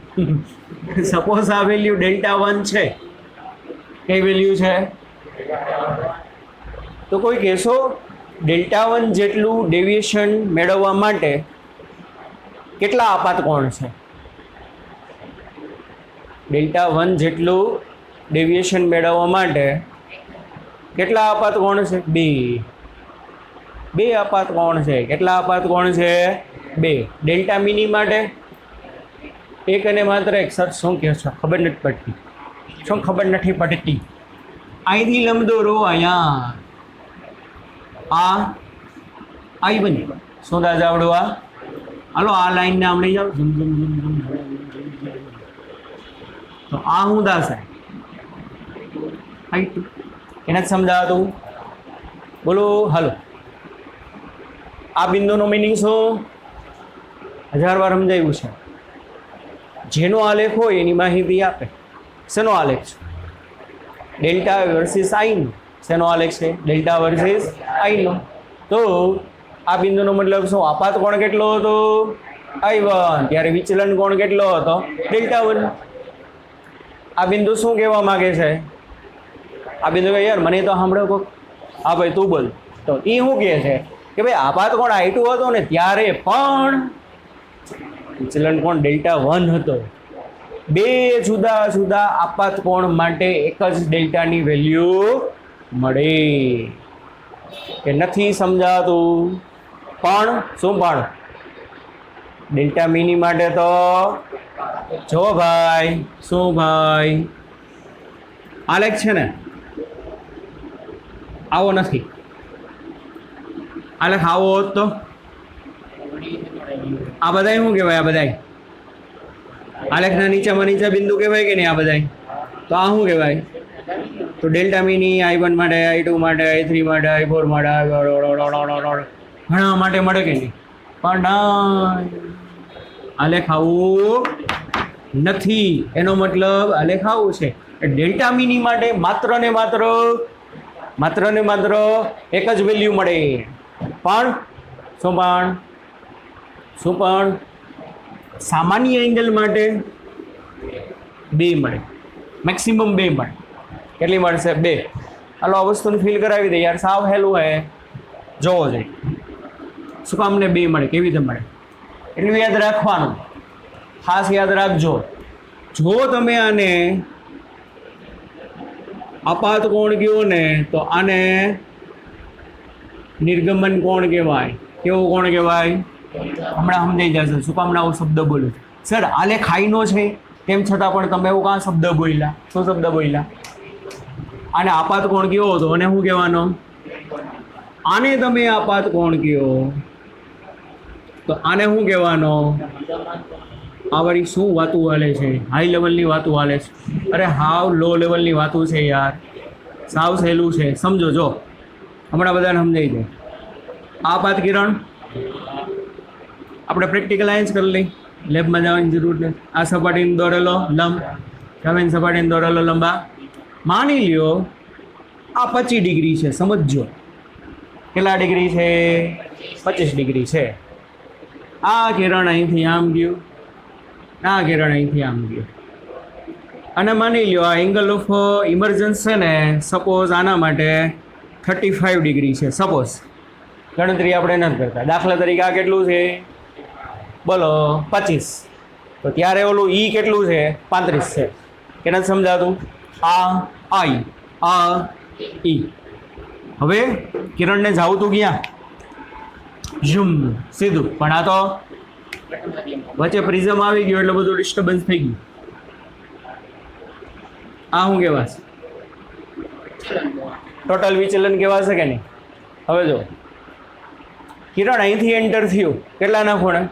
Speaker 1: સપોઝ આ વેલ્યુ ડેલ્ટા 1 છે. કઈ વેલ્યુ છે? તો કોઈ કહેશો ડેલ્ટા 1 જેટલું ડેવિએશન મેળવવા માટે કેટલા આપાત કોણ છે? ડેલ્ટા 1 જેટલું ડેવિએશન મેળવવા માટે કેટલા આપાત કોણ છે? બે આપાત કોણ છે. કેટલા આપાત કોણ છે? 2. ડેલ્ટા મિની માટે એક અને માત્ર એક. સર શું કહો છો? ખબર નથી પડતી. શું ખબર નથી પડતી? અહીંથી લંબ દોરો અહીંયા. આ આઈ બની શું દાદા આવડું? આ હાલો આ લાઈનને આમ લઈ જાઓ. તો આ હું દાસ એને જ સમજાવતું? બોલો હાલો. આ બિંદુનો મિનિંગ શું? 1000 વાર સમજાવ્યું છે. જેનો આલેખ હોય એની માહિતી આપે. શેનો આલેખ છે? ડેલ્ટા વર્સિસ આઈનો. શેનો આલેખ છે? ડેલ્ટા વર્સિસ આઈનો. તો આ બિંદુનો મતલબ શું? આપાત કોણ કેટલો હતો? I1. ત્યારે વિચલન કોણ કેટલો હતો? ડેલ્ટા 1. આ બિંદુ શું કહેવા માંગે છે? આ બિંદુ કહે યાર મને તો સાંભળો કોક. હા ભાઈ તું બોલ. તો એ શું કહે છે કે ભાઈ આપાત કોણ I2 હતો ને ત્યારે પણ વિચલન કોણ ડેલ્ટા 1 હતો. બે જુદા જુદા આપાત કોણ માટે એક જ ડેલ્ટાની વેલ્યુ મળે. કે નથી સમજાતું? પણ શું? પણ ડેલ્ટા મિની માટે તો જો ભાઈ શું ભાઈ આલેખ છે ને આવો નથી. આલેખ આવો હોત તો આ બધાય શું કહેવાય? આ બધાય આલેખના નીચેમાં નીચે બિંદુ કહેવાય કે નહીં? આ બધાય તો આ શું કહેવાય? તો ડેલ્ટા મિની I1 માટે, I2 માટે, I3 માટે, I4 માટે, ઘણા માટે મળે કે નહીં? પણ આલેખ આવું નથી. એનો મતલબ આલેખ આવું છે. ડેલ્ટા મિની માટે માત્ર ને માત્ર એક જ વેલ્યુ મળે. પણ શું પણ સામાન્ય એંગલ માટે 2 મળે. મેક્સિમમ 2 મળે. કેટલી મળશે? 2. હાલો આ વસ્તુને ફીલ કરાવી દે યાર. સાવ હેલું હે, જોવો જોઈએ. શું કામ ને 2 મળે? કેવી રીતે મળે? એટલું યાદ રાખવાનું. ખાસ યાદ રાખજો. જો તમે આને આપાત કોણ કહો ને તો આને નિર્ગમન કોણ કહેવાય. કેવો કોણ કહેવાય? હમણાં સમજાઈ જશે શું કામ આવો શબ્દ બોલું. સર આલેખ આઈનો છે તેમ છતાં પણ તમે એવું કાં શબ્દ બોલ્યા? શું શબ્દ બોલ્યા? આને આપાત કોણ કયો હતો અને શું કહેવાનો? આને તમે આપાત કોણ કયો તો આને શું કહેવાનો? આ વળી શું વાતું હાલે છે? હાઈ લેવલની વાતું હાલે છે. અરે હાવ લો લેવલની વાતું છે યાર. સાવ સહેલું છે, સમજો. જો હમણાં બધાને સમજાઈ જાય. આપાત કિરણ આપણે પ્રેક્ટિકલ આયન્સ કરી લઈ. લેબમાં જવાની જરૂર નથી. આ સપાટીને દોરેલો લંબ, જમીન સપાટીને દોરેલો લંબા. માની લ્યો આ 25 ડિગ્રી છે. સમજજો કેટલા ડિગ્રી છે? 25 ડિગ્રી છે. આ કિરણ અહીંથી આમ ગયું, આ કિરણ અહીંથી આમ ગયું. અને માની લ્યો આ એંગલ ઓફ ઇમર્જન્સ છે ને સપોઝ આના માટે 35 ડિગ્રી છે. સપોઝ ગણતરી આપણે નથી કરતા. દાખલા તરીકે આ કેટલું છે બોલો 25, તો ત્યારે ઓલું ઈ કેટલું છે 35 છે કે નથી સમજાતું? આ આઈ આ ઈ. હવે કિરણને જાવું તું ક્યાં? ઝૂમ સીધું, પણ આ તો વચ્ચે પ્રિઝમ આવી ગયો એટલે બધું ડિસ્ટર્બન્સ થઈ ગયું. આ શું કહેવાશે? ટોટલ વિચલન કહેવાશે કે નહીં? હવે જો કિરણ અહીંથી એન્ટર થયું કેટલાના ખૂણે?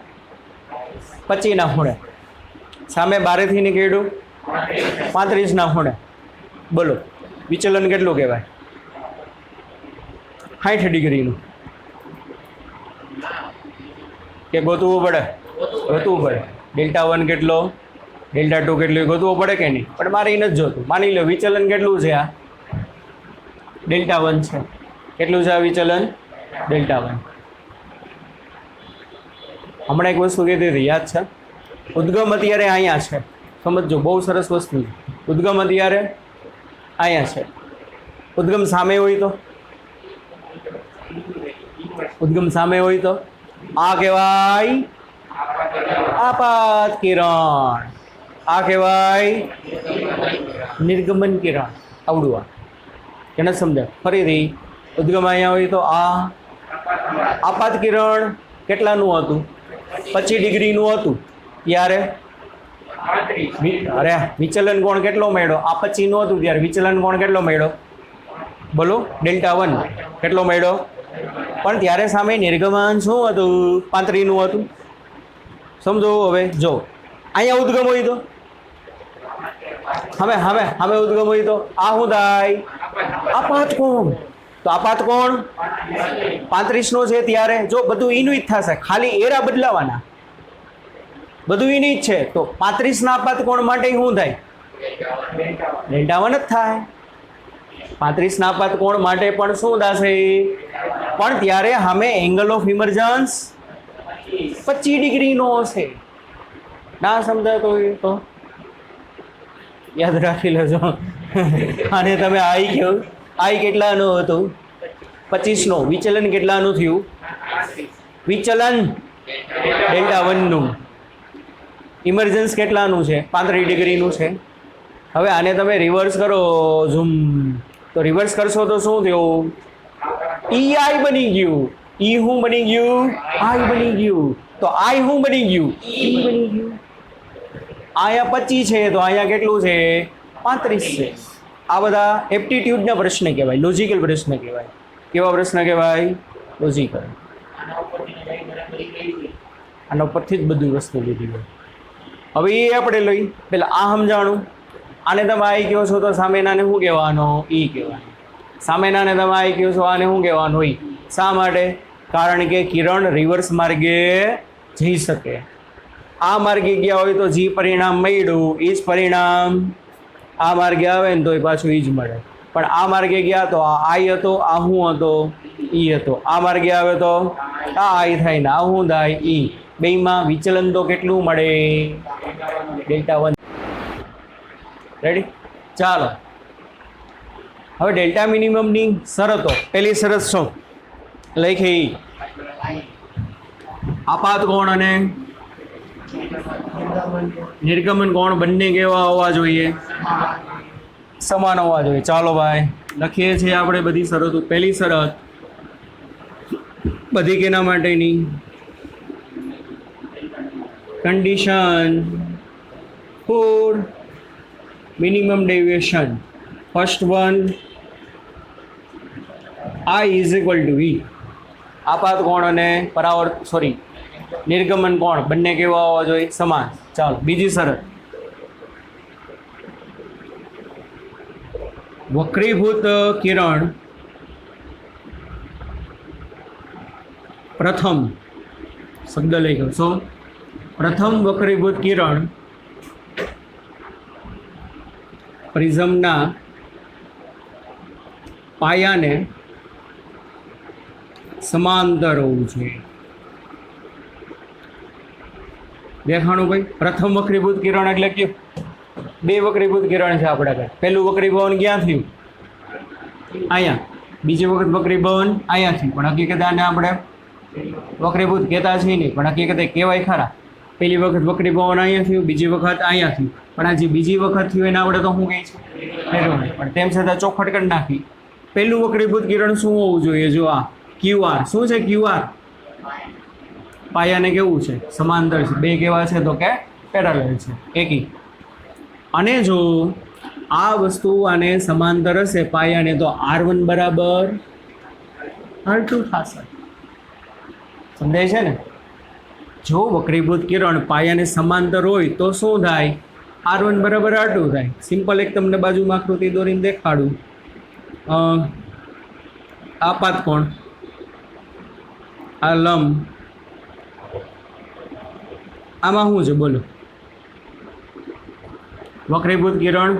Speaker 1: 25ના ખૂણે. સામે બારેથી નીકળ્યું 35ના ખૂણે. બોલો વિચલન કેટલું કહેવાય? 60 ડિગ્રીનું. કે ગોતવું પડે? ગોતવું પડે. Δ1 કેટલો, Δ2 કેટલું ગોતવું પડે કે નહીં? પણ મારે એ નથી જોતું. માની લો વિચલન કેટલું છે? આ Δ1 છે. કેટલું છે આ વિચલન? Δ1. હમણાં એક વસ્તુ કીધી હતી, યાદ છે? ઉદ્ગમ અત્યારે અહીંયા છે. સમજો, બહુ સરસ વસ્તુ છે. ઉદ્ગમ અત્યારે અહીંયા છે. ઉદ્ગમ સામે હોય તો? ઉદ્ગમ સામે હોય તો આ કહેવાય આપાત કિરણ. આ કહેવાય નિર્ગમન કિરણ. આવડું આ કે નથી સમજાય? ફરીથી ઉદ્ગમ અહીંયા હોય તો આ આપાત કિરણ કેટલાનું હતું? 25 ડિગ્રીનું હતું. ત્યારે અરે વિચલન કોણ કેટલો મળ્યો? આ 25 નું હતું ત્યારે વિચલન કોણ કેટલો મળ્યો? બોલો Δ1 કેટલો મળ્યો? પણ ત્યારે સામે નિર્ગમન શું હતું? 35 નું હતું. સમજો. હવે જો અહીંયા ઉદ્ગમ હોય તો હવે હવે હવે ઉદ્ગમ હોય તો આ શું થાય? આપાત કોણ. તો આપાત કોણ 35 નો છે ત્યારે જો બધું એનું જ થશે, ખાલી એરા બદલાવાના. બધું એની જ છે. તો 35 ના આપાત કોણ માટે શું થાય? Δ1 જ થાય. 35 ના આપાત કોણ માટે પણ શું થશે? પણ ત્યારે સામે એંગલ ઓફ ઇમર્જન્સ 25 ડિગ્રીનો હશે. ના સમજાતો હોય તો યાદ રાખી લેજો. અને તમે આઈ કહ્યું, આઈ કેટલાનું હતું? 25 નો. વિચલન કેટલાનું થયું? વિચલન Δ1 નું. ઇમર્જન્સ કેટલાનું છે? 35 ડિગ્રીનું છે. હવે આને તમે રિવર્સ કરો ઝૂમ, તો રિવર્સ કરશો તો શું થયું? ઈ આઈ બની ગયું. ઈ શું બની ગયું? આઈ બની ગયું. તો આઈ શું બની ગયું? ઈ બની ગયું. અહીંયા 25 છે તો અહીંયા કેટલું છે? 35 છે. આ બધા એપ્ટિટ્યૂડના પ્રશ્ન કહેવાય, લોજિકલ પ્રશ્ન કહેવાય. કેવા પ્રશ્ન કહેવાય? લોજિકલ. આના ઉપરથી જ બધી વસ્તુ લીધી હોય. હવે એ આપણે લઈ પેલા આ સમજાણું. આને તમે આઈ કહો છો તો સામેનાને શું કહેવાનો? ઈ કહેવાનો. સામેનાને તમે આઈ કહો છો, આને શું કહેવાનું? ઈ. શા માટે? કારણ કે કિરણ રિવર્સ માર્ગે જઈ શકે. આ માર્ગે ગયા હોય તો જે પરિણામ મળ્યું એ જ પરિણામ આ માર્ગે આવે ને તો એ પાછું એ જ મળે. પણ આ માર્ગે ગયા તો આ આઈ હતો, આ શું હતો? ઈ હતો. આ માર્ગે આવે તો આ આઈ થાય ને આ શું થાય? ઈ. બેયમાં વિચલન તો કેટલું મળે? Δ1. રેડી? ચાલો હવે ડેલ્ટા મિનિમમની શરતો. પહેલી શરત શું લખી? આપાત કોણ અને નિર્ગમન કોણ બંને કેવા હોવા જોઈએ? સમાન હોવા જોઈએ. ચાલો ભાઈ લખીએ છીએ આપણે બધી શરતો. પહેલી શરત બધી કેના માટેની? condition for minimum deviation. First one, I is equal to V. આપાત કોણ અને પરાવર્ત નિર્ગમન કોણ બંને કેવા હોવા જોઈએ? સમાન. ચાલો બીજી શરત, વક્રીભૂત કિરણ પ્રથમ શબ્દ લઈ ગયો. શું? પ્રથમ વક્રીભૂત કિરણ પ્રિઝમના પાયાને સમાંતર હોવું જોઈએ. દેખાણું ભાઈ? પ્રથમ વક્રીભૂત કિરણ એટલે કે બે વક્રીભૂત કિરણ છે આપણા ઘરે. પહેલું વક્રીભવન ક્યાં થયું? અહીંયા. બીજી વખત વક્રીભવન અહીંયાથી, પણ હકીકતે આને આપણે વક્રીભૂત કહેતા છીએ નહીં, પણ હકીકતે કહેવાય ખરા. પહેલી વખત વક્રીભવન અહીંયા થયું, બીજી વખત અહીંયા થયું, પણ આ જે બીજી વખત થયું એને આપણે તો શું કહે છે? ફેરવણી. પણ તેમ છતાં ચોખટ કરી નાખી. પહેલું વક્રીભૂત કિરણ શું હોવું જોઈએ? જો આ QR. શું છે QR? પાયાને કેવું છે? સમાંતર છે. બે કેવા છે? તો કે પેરેલલ છે, એકી. અને જો આ વસ્તુ આને સમાંતર હશે પાયાને, તો R1 બરાબર R2 થશે. સમજાય છે ને? જો વક્રીભૂત કિરણ પાયાને સમાંતર હોય તો શું થાય? R1 બરાબર R2 થાય. સિમ્પલ એક તમને બાજુમાં આકૃતિ દોરીને દેખાડું. આ પાતકોણ, આ લંબ, આમાં શું છે બોલો? વક્રીભૂત કિરણ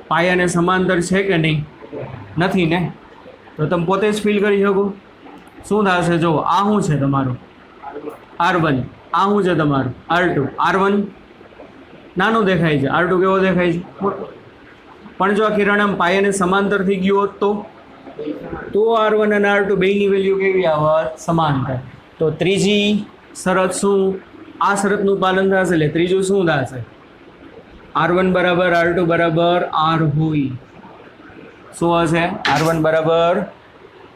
Speaker 1: પાયાને સમાંતર છે કે નહીં? નથી ને? તો તમે પોતે જ ફીલ કરી શકો. શું થશે? જો આ શું છે તમારું R1, આ શું છે તમારું R2. R1 નાનું દેખાય છે, R2 કેવો દેખાય છે? પણ જો આ કિરણ આમ પાયાને સમાંતર થઈ ગયું હોત તો R1 અને R2 બેયની વેલ્યુ કેવી આવત? સમાંતર. તો ત્રીજી શરત શું? આ શરતનું પાલન થશે એટલે ત્રીજું શું થશે? R1 બરાબર R2 બરાબર R હોય. શું હશે? R1 બરાબર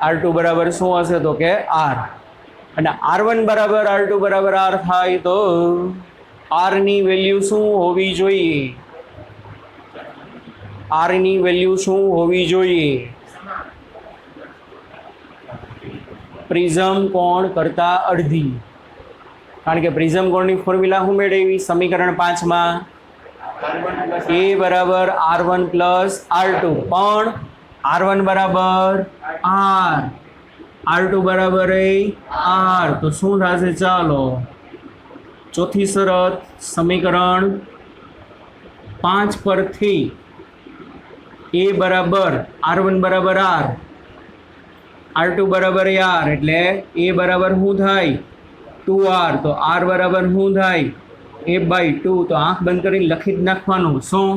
Speaker 1: R2 બરાબર શું હશે? તો કે R. અને R1 બરાબર R2 બરાબર R થાય તો R ની વેલ્યુ શું હોવી જોઈએ? R ની વેલ્યુ શું હોવી જોઈએ? પ્રિઝમ કોણ કરતા અડધી. કારણ કે પ્રિઝમ કોણની ફોર્મ્યુલા શું મેળવી? સમીકરણ 5 માં A બરાબર R1 પ્લસ R2, પણ R1 બરાબર R, R2 બરાબર R. તો શું થશે? ચાલો ચોથી શરત સમીકરણ 5 પરથી A બરાબર R1 બરાબર R, R2 બરાબર R, એટલે A બરાબર શું થાય? 2R. તો R બરાબર શું થાય? A/2. તો આંખ બંધ કરીને લખી જ નાખવાનું. શું?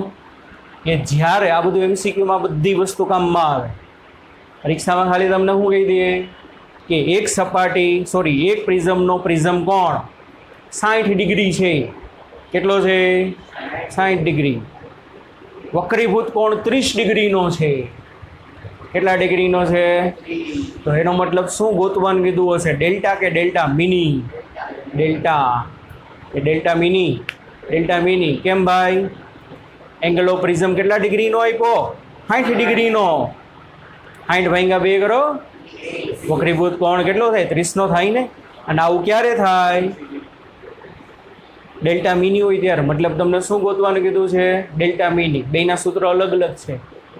Speaker 1: કે જ્યારે આ બધું MCQમાં બધી વસ્તુ કામમાં આવે. પરીક્ષામાં ખાલી તમને શું કહી દઈએ કે એક પ્રિઝમનો પ્રિઝમ કોણ 60 ડિગ્રી છે. કેટલો છે? 60 ડિગ્રી. વક્રીભૂત કોણ 30 ડિગ્રીનો છે. કેટલા ડિગ્રીનો છે? તો એનો મતલબ શું ગોતવાનું કીધું હશે? ડેલ્ટા કે ડેલ્ટા મિની? ડેલ્ટા. એ ડેલ્ટા મિની. ડેલ્ટા મિની કેમ ભાઈ? એંગલ ઓફ પ્રિઝમ કેટલા ડિગ્રીનો આપ્યો? 60 ડિગ્રીનો. 60 ભાગ્યા 2 કરો. વક્રીભૂત કોણ કેટલો થાય? 30 નો થાય ને. અને આવું ક્યારે થાય? ડેલ્ટા મિની હોય ત્યારે. મતલબ તમને શું ગોતવાનું કીધું છે? Delta mini. બેના સૂત્ર અલગ અલગ છે.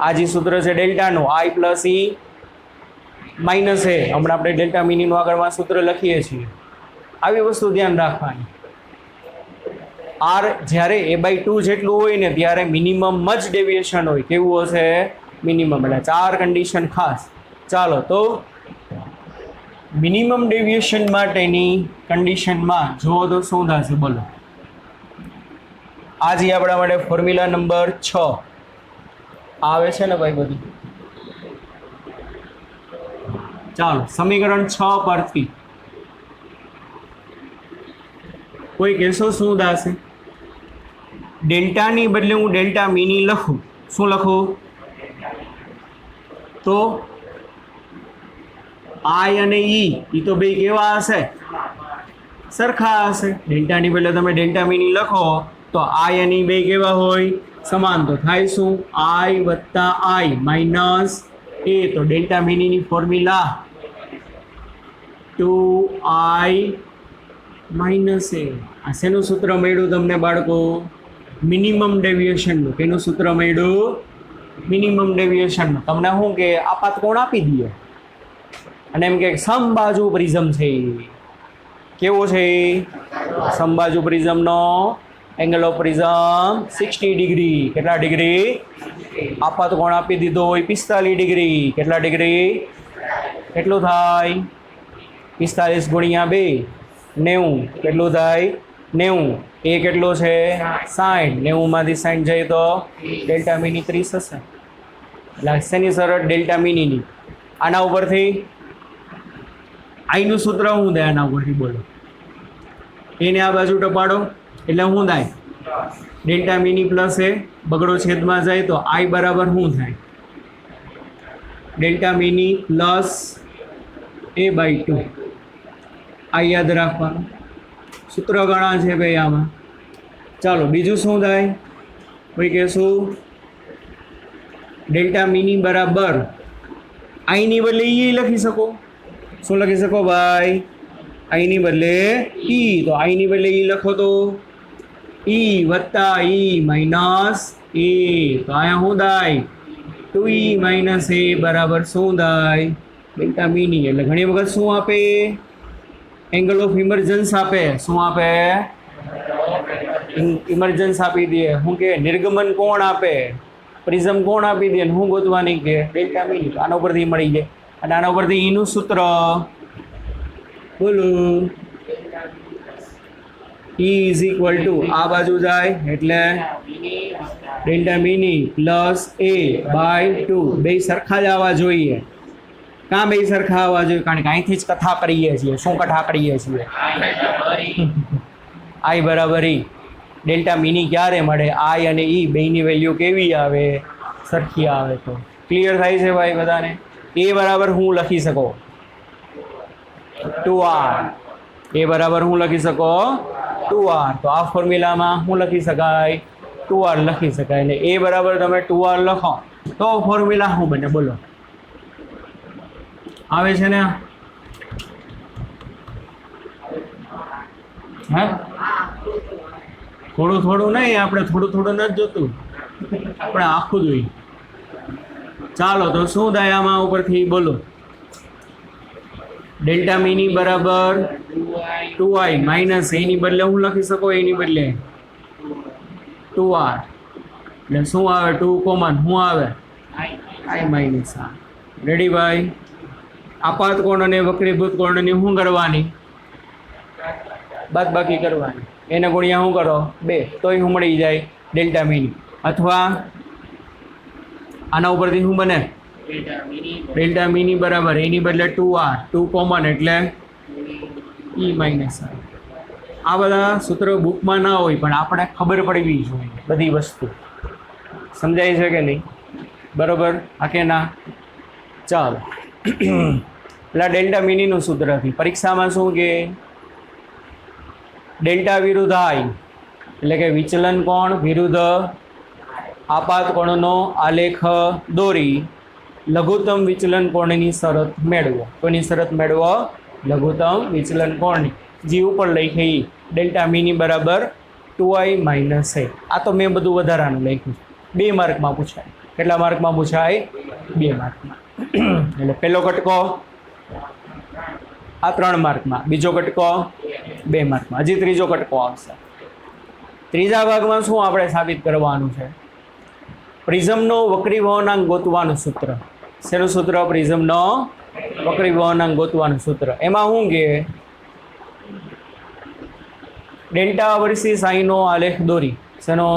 Speaker 1: આ જે સૂત્ર છે ડેલ્ટાનું, I plus E minus A. હમણાં આપણે ડેલ્ટા મિનીનું આગળમાં સૂત્ર લખીએ છીએ. આવી વસ્તુ ધ્યાન રાખવાની. R જ્યારે A/2 જેટલું હોય ને ત્યારે મિનિમમ જ ડેવિએશન હોય. કેવું હશે? મિનિમમ. એટલે 4 કન્ડિશન ખાસ. ચાલો તો મિનિમમ ડેવિએશન માટેની કન્ડિશનમાં જુઓ તો શું થશે બોલો? આ જે આપણા માટે ફોર્મ્યુલા નંબર 6 આવે છે ને ભાઈ બધું. ચાલો સમીકરણ 6 પરથી કોઈ કહેશો શું થશે? ડેલ્ટાની બદલે હું ડેલ્ટા મિની લખું. શું લખું? તો I અને E તો બે કેવા હશે? સરખા હશે. ડેલ્ટાની બદલે તમે ડેલ્ટા મિની લખો તો I અને E બે કેવા હોય? સમાન. તો થાય શું? I વત્તા I માઇનસ A. તો ડેલ્ટા મિનીની ફોર્મ્યુલા 2I માઇનસ A. આ શેનું સૂત્ર મળ્યું તમને બાળકો? મિનિમમ ડેવિએશનનું. કેનું સૂત્ર મળ્યું? મિનિમમ ડેવિએશનનું. તમને શું કે આપાત કોણ આપી દઈએ અને એમ કે સમબાજુ પ્રિઝમ છે. કેવો છે? સમબાજુ પ્રિઝમનો એંગલ ઓફ પ્રિઝમ 60 ડિગ્રી. કેટલા ડિગ્રી? આપાત કોણ આપી દીધો હોય 45 ડિગ્રી. કેટલા ડિગ્રી? કેટલું થાય? 45 ગુણ્યા 2 90. કેટલું થાય? 90. એ કેટલો છે? 60. 90 માંથી 60 જાય તો ડેલ્ટા મિની 30 હશે. એટલે શેની શરત? ડેલ્ટા મિનીની. આના ઉપરથી આઈનું સૂત્ર શું થાય? આના ઉપરથી બોલો. એને આ બાજુ ટપાડો એટલે શું થાય? ડેલ્ટા મિની પ્લસ એ બગડો છેદમાં જાય તો આઈ બરાબર શું થાય? Delta mini plus A by 2. આ યાદ રાખવાનું. સૂત્ર ઘણા છે ભાઈ આમાં. ચાલો બીજું શું થાય? ભાઈ કહેશું ડેલ્ટા મિની બરાબર આઈની બદલે ઈ લખી શકો. શું લખી શકો ભાઈ? આઈની બદલે ઈ. તો આઈની બદલે ઈ લખો તો ઈ વત્તા ઈ માઇનસ એ. તો અહીંયા શું થાય? 2e માઇનસ એ બરાબર શું થાય? Delta mini. એટલે ઘણી વખત શું આપે? એંગલ ઓફ ઇમર્જન્સ આપે. શું આપે? ઇમર્જન્સ આપી દે. શું કે નિર્ગમન કોણ આપે? પ્રિઝમ કોણ આપી દે? હું ગોતવાની કે ડેલ્ટા મિની. આના ઉપરથી મળી જાય. અને આના ઉપરથી ઈનું સૂત્ર બોલો. E ઇઝ ઇક્વલ ટુ આ બાજુ જાય એટલે delta mini plus A by 2. બે સરખા જ આવવા જોઈએ. કાં બે સરખા આવવા જોઈએ? કારણ કે અહીંથી જ કથા કરીએ છીએ. શું કથા કરીએ છીએ? આઈ બરાબર ઈ. ડેલ્ટા મિની ક્યારે મળે? આઈ અને ઈ બેની વેલ્યુ કેવી આવે? સરખી આવે. તો ક્લિયર થાય છે ભાઈ બધાને? એ બરાબર હું લખી શકો 2r. એ બરાબર હું લખી શકો 2r. તો આ ફોર્મ્યુલામાં શું લખી શકાય? 2r લખી શકાય. ને એ બરાબર તમે 2r લખો તો ફોર્મ્યુલા શું બને? બોલો. આવે છે ને? હે થોડું થોડું નહીં, આપણે થોડું થોડું નથી જોતું, આપણે આખું જોઈએ. ચાલો તો શું થાય આમાં ઉપરથી બોલો? ડેલ્ટા મિની બરાબર 2i માઇનસ એની બદલે હું લખી શકો? એની બદલે 2r. એટલે શું આવે? 2 કોમન શું આવે? i minus r. રેડી ભાઈ? આપાત કોણ અને વક્રીભૂત કોણની શું કરવાની? બાદબાકી કરવાની. એને ગુણ્યા શું કરો? 2. તોય શું મળી જાય? Delta mini. અથવા આના ઉપરથી શું બને? ડેલ્ટા મિની બરાબર એની બદલે 2r. 2 કોમન એટલે e માઇનસ r. આ બધા સૂત્ર બુકમાં ના હોય પણ આપણે ખબર પડવી જોઈએ બધી વસ્તુ. સમજાય છે કે નહીં? બરોબર? હા કે ના? ચાલો એટલે ડેલ્ટા મિનીનું સૂત્રથી પરીક્ષામાં શું કે ડેલ્ટા વિરુદ્ધ આઈ એટલે કે વિચલન કોણ વિરુદ્ધ આપાત કોણનો આલેખ દોરી લઘુત્તમ વિચલન કોણની શરત મેળવો. કોની શરત મેળવો? લઘુત્તમ વિચલન કોણની. જે ઉપર લખી ડેલ્ટા મિની બરાબર 2i માઇનસ એ. આ તો મેં બધું વધારાનું લખ્યું. 2 માર્કમાં પૂછાય. કેટલા માર્કમાં પૂછાય? 2 માર્કમાં. એટલે પહેલો કટકો આ 3 માર્કમાં, બીજો કટકો 2 માર્કમાં, હજી ત્રીજો કટકો આવશે. ત્રીજા ભાગમાં શું આપણે સાબિત કરવાનું છે? પ્રિઝમનો વક્રી વહનાંક ગોતવાનું સૂત્ર. શેનું સૂત્ર? પ્રિઝમનો વક્રી વહનાંક ગોતવાનું સૂત્ર. એમાં શું કે ડેલ્ટા વર્સિસ આઈનો આલેખ દોરી. શેનો?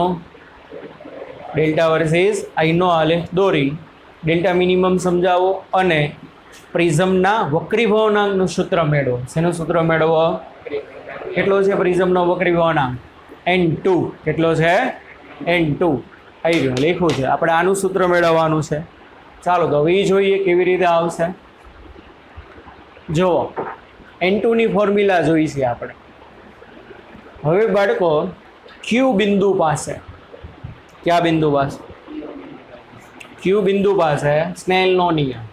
Speaker 1: ડેલ્ટા વર્સિસ આઈનો આલેખ દોરી. ડેલ્ટા મિનિમમ સમજાવો અને પ્રિઝમના વક્રી વહનાંકનું સૂત્ર મેળવો. શેનું સૂત્ર મેળવો? કેટલો છે પ્રિઝમનો વક્રી વહનાંક? n2. કેટલો છે? n2. આવી ગયો, લખ્યું છે. આપણે આનું સૂત્ર મેળવવાનું છે. ચાલો તો હવે જોઈએ કેવી રીતે આવશે. જુઓ, n2ની ફોર્મ્યુલા જોઈ છે આપણે. હવે બાળકો ક્યુ બિંદુ પાસે, કયા બિંદુ પાસે? ક્યુ બિંદુ પાસે સ્નેલનો નિયમ.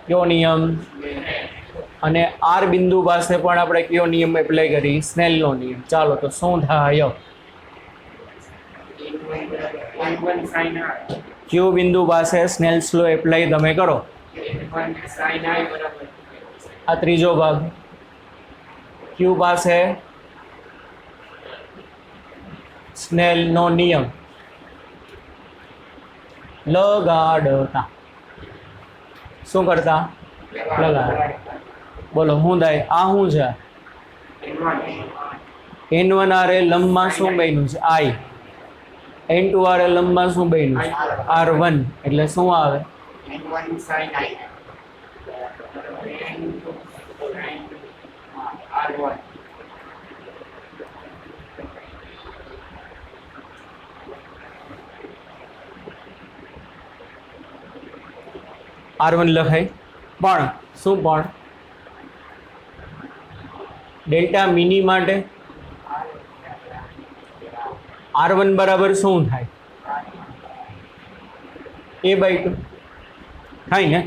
Speaker 1: કયો નિયમ? અને આર બિંદુ પાસે પણ આપણે કયો નિયમ એપ્લાય કરી? સ્નેલનો નિયમ. ચાલો તો શું થાય? ક્યુ બિંદુ પાસે સ્નેલ્સ લો એપ્લાય તમે કરો. આ ત્રીજો ભાગ. ક્યુ પાસે સ્નેલનો નિયમ લગાડતા. શું કરતા? લગાડ. બોલો શું થાય? આ શું છે? n1 આરે લંબમાં શું બન્યું છે? i. n2 આરે લંબમાં શું બન્યું છે? r1. એટલે શું આવે?
Speaker 2: N1 sin I. N2 sin R1.
Speaker 1: R1 લખાય પણ શું પણ ડેલ્ટા મિની માટે R1 બરાબર શું થાય A/2 થાય ને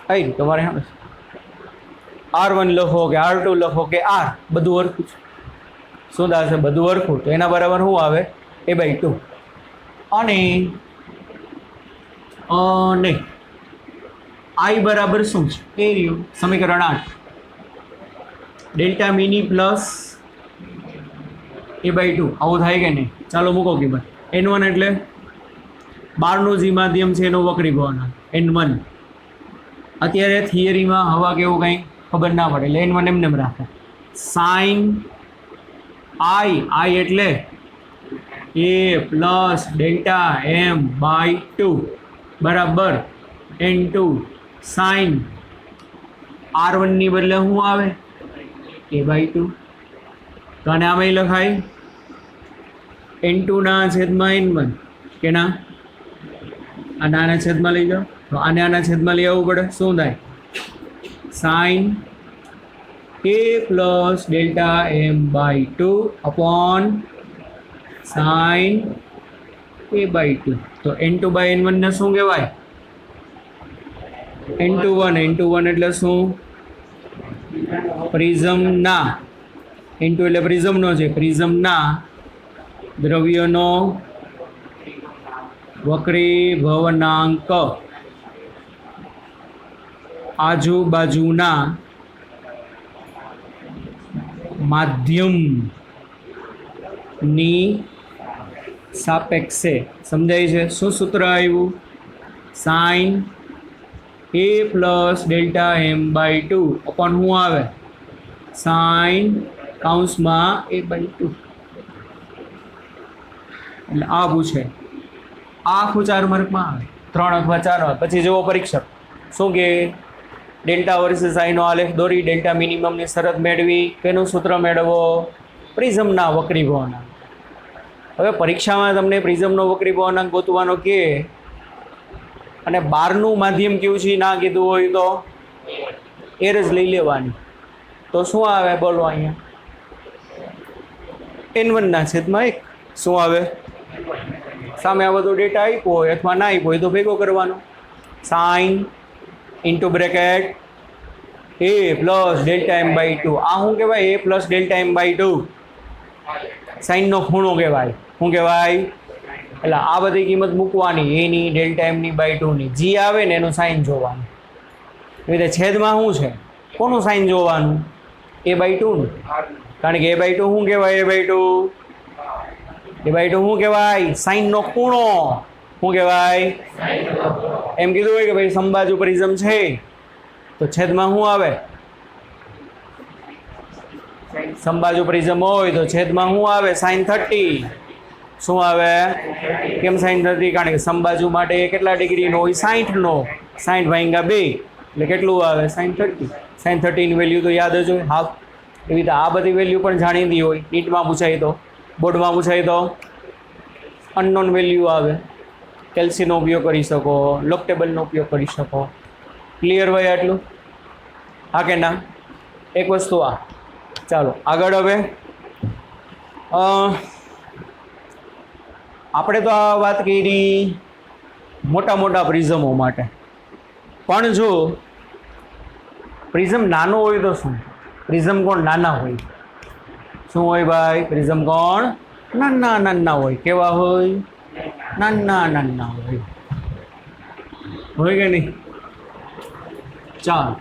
Speaker 1: થાય તમારે R1 લખો કે R2 લખો કે R બધું હરખું છે શું થશે બધું હરખું તો એના બરાબર શું આવે A/2 અને I બરાબર શું છે એ રહ્યું સમીકરણ 8 ડેલ્ટા મિની પ્લસ A/2 આવું થાય કે નહીં ચાલો મૂકો કે ભાઈ N1 એટલે બારનું જે માધ્યમ છે એનો વક્રી ભવનાંક N1 અત્યારે થિયરીમાં હવા કેવું કંઈ ખબર ના પડે એટલે N1 એમને એમ રાખે સાઇન I એટલે A પ્લસ ડેલ્ટા M/2 બરાબર N2 સાઇન R1 ની બદલે શું આવે A/2 તો આને આમાં લખાય N2 ના છેદમાં N1 કે ના આને આના છેદમાં લઈ જાઓ તો આને આના છેદમાં લઈ આવવું પડે શું થાય sine A plus delta M/2 upon sine A/2 તો N2/N1 ને શું કહેવાય N21 એટલે શું પ્રિઝમના N2 એટલે પ્રિઝમનો છે પ્રિઝમના દ્રવ્યનો વક્રીભવનાંક આજુબાજુના માધ્યમની સાપેક્ષે સમજાય છે શું સૂત્ર આવ્યું sine A plus delta M/2 upon શું આવે સાઇન કૌંસમાં A/2 એટલે આ પૂછે આ આખું 4 માર્કમાં આવે 3 અથવા 4 આવે પછી જુઓ પરીક્ષક શું કે ડેલ્ટા વર્સિસ આઈનો આલેખ દોરી ડેલ્ટા મિનિમમની શરત મેળવી કેનું સૂત્ર મેળવો પ્રિઝમના વક્રીભવનાંક હવે પરીક્ષામાં તમને પ્રિઝમનો વક્રીભવનાંક ગોતવાનો કે અને બારનું માધ્યમ કેવું છે ના કીધું હોય તો એર જ લઈ લેવાની તો શું આવે બોલો અહીંયા N1 ના છેદમાં 1 શું આવે સામે આ બધો ડેટા આપ્યો હોય અથવા ના આપ્યો હોય તો ભેગો કરવાનો sine into bracket A plus delta M/2 આ શું કહેવાય A પ્લસ ડેલ્ટા M/2 સાઇનનો ખૂણો કહેવાય શું કહેવાય એટલે આ બધી કિંમત મૂકવાની એની ડેલ્ટા M/2ની જી આવે ને એનું સાઇન જોવાનું એવી રીતે છેદમાં શું છે કોનું સાઇન જોવાનું A/2 નું કારણ કે A/2 શું કહેવાય A/2 શું કહેવાય સાઇનનો ખૂણો શું કહેવાય એમ કીધું હોય કે ભાઈ સમબાજુ પ્રિઝમ છે તો છેદમાં શું આવે સમબાજુ પ્રિઝમ હોય તો છેદમાં શું આવે sin 30 શું આવે કેમ sin 30 કારણ કે સમબાજુ માટે કેટલા ડિગ્રીનો હોય 60 નો 60 ભાગ્યા 2 એટલે કેટલું આવે sin 30 ની વેલ્યુ તો યાદ જ હોય હાફ એવી રીતે આ બધી વેલ્યુ પણ જાણીતી હોય નીટમાં પૂછાય તો બોર્ડમાં પૂછાય તો અનનોન વેલ્યુ આવે કેલ્સીનો ઉપયોગ કરી શકો લોક ટેબલનો ઉપયોગ કરી શકો ક્લિયર હોય આટલું હા કે ના એક વસ્તુ આ ચાલો આગળ હવે આપણે તો આ વાત કરી મોટા મોટા પ્રિઝમો માટે પણ જો પ્રિઝમ નાનો હોય તો શું પ્રિઝમ કોણ નાના હોય શું હોય ભાઈ પ્રિઝમ કોણ નાના નાના હોય કેવા હોય નાના નાના હોય કે નહીં ચાલો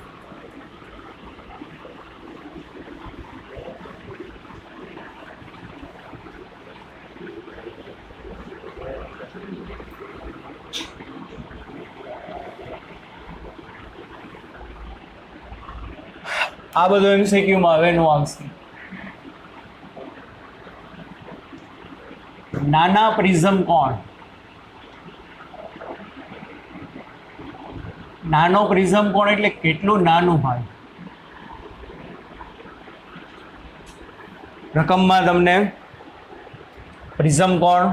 Speaker 1: આ બધું MCQમાં હવે નું આવશે નાના પ્રિઝમ કોણ નાનો પ્રિઝમ કોણ એટલે કેટલું નાનું હોય? રકમમાં તમને પ્રિઝમ કોણ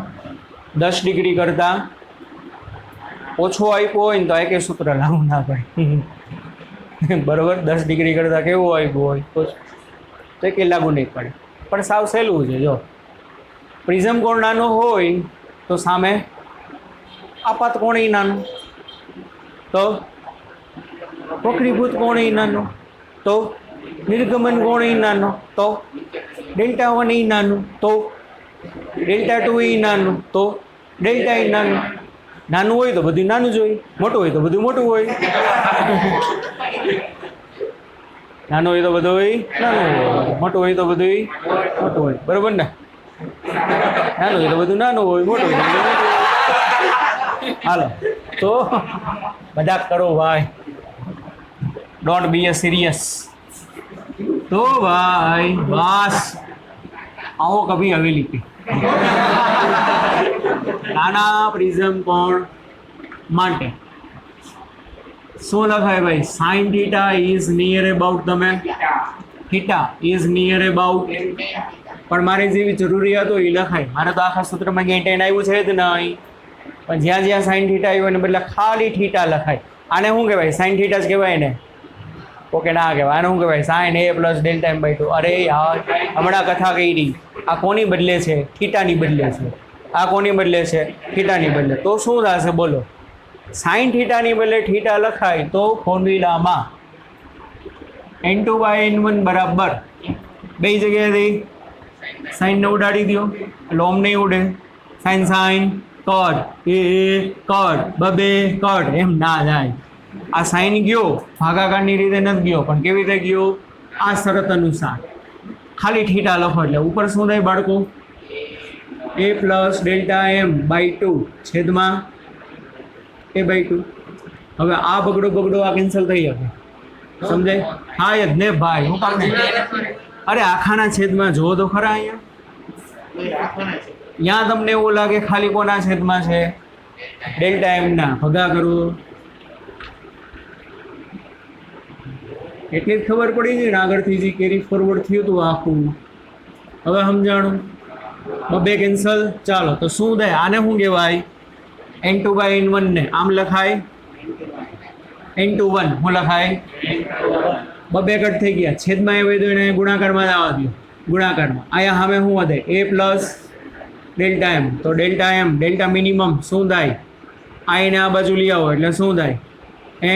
Speaker 1: 10 ડિગ્રી કરતાં ઓછો આપ્યો હોય ને તો એક સૂત્ર લાગુ ના પડે બરોબર. 10 ડિગ્રી કરતાં કેવું આપ્યું હોય તો એ લાગુ નહીં પડે. પણ સાવ સહેલું છે. જો પ્રિઝમ કોણ નાનો હોય તો સામે આપાત કોણ એ નાનું, તો વક્રીભૂત કોણ એ નાનો, તો નિર્ગમન કોણ એ નાનો, તો Δ1 એ નાનું, તો Δ2 એ નાનું, તો ડેલ્ટા એ નાનું. નાનું હોય તો બધું નાનું જ હોય, મોટું હોય તો બધું મોટું હોય. નાનું હોય તો બધું હોય નાનું હોય, મોટું હોય તો બધું મોટું હોય. બરોબર ને? નાનું હોય તો બધું નાનું હોય, મોટું હોય તો બધું મોટું હોય. હાલો તો મજાક કરો ભાઈ, ડોન્ટ બી અ સિરિયસ. તો ભાઈ બસ આવો કભી હવેલી पे નાના પ્રિઝમ કોણ માટે શું લખાય ભાઈ? Sine theta is near about, તમે થીટા ઇઝ નિયર અબાઉટ. પણ મારે જેવી જરૂરિયાત હોય એ લખાય. મારે તો આખા સૂત્રમાં ક્યાંય ટેન આવ્યું છે જ નહીં, પણ જ્યાં જ્યાં સાઇન થીટા આવ્યું એને બદલે ખાલી થીટા લખાય. આને શું કહેવાય? સાઇન થીટા જ કહેવાય ને? ઓકે, ના કહેવાય. આને શું કહેવાય? Sine A plus delta m/2. અરે યાર, હમણાં કથા કરી. આ કોની બદલે છે? થીટાની બદલે છે. આ કોની બદલે છે? થીટાની બદલે. તો શું થશે બોલો? સાઇન થીટાની બદલે થીટા લખાય તો ફોર્મ્યુલામાં n2/n1 બરાબર બે જગ્યાએથી સાઇનને ઉડાડી દો એટલે ઓમ નહીં ઉડે. સાઇન સાઇન કટ એ કટ બબે કટ એમ ના જાય. આ સાઇન ગયો ભાગાકારની રીતે નથી ગયો, પણ કેવી રીતે ગયો? આ શરત અનુસાર. ખાલી થીટા લખો એટલે ઉપર શું થાય બાળકો? A પ્લસ Δm/2 છેદમાં A/2. હવે આ બગડો આ કેન્સલ થઈ શકે, સમજાય? હા જ ને ભાઈ, હું કામ નહીં. અરે આખાના છેદમાં જુઓ તો ખરા. અહીંયા તમને એવું લાગે ખાલી કોના છેદમાં છે? Δm ના. ભગા કરો એટલી જ ખબર પડી છે ને આગળથી જે કેરી ફોરવર્ડ થયું હતું આખું. હવે સમજાણું? બબે કેન્સલ. ચાલો તો શું થાય? આને શું કહેવાય? n2/n1 ને આમ લખાય n2/1. શું લખાય? બબે કટ થઈ ગયા. છેદમાં એ વધુ એને ગુણાકારમાં આવવા દો. ગુણાકારમાં અહીંયા સામે શું વધે? A plus Δm. તો Δm ડેલ્ટા મિનિમમ શું થાય? આ એને આ બાજુ લઈ આવો એટલે શું થાય?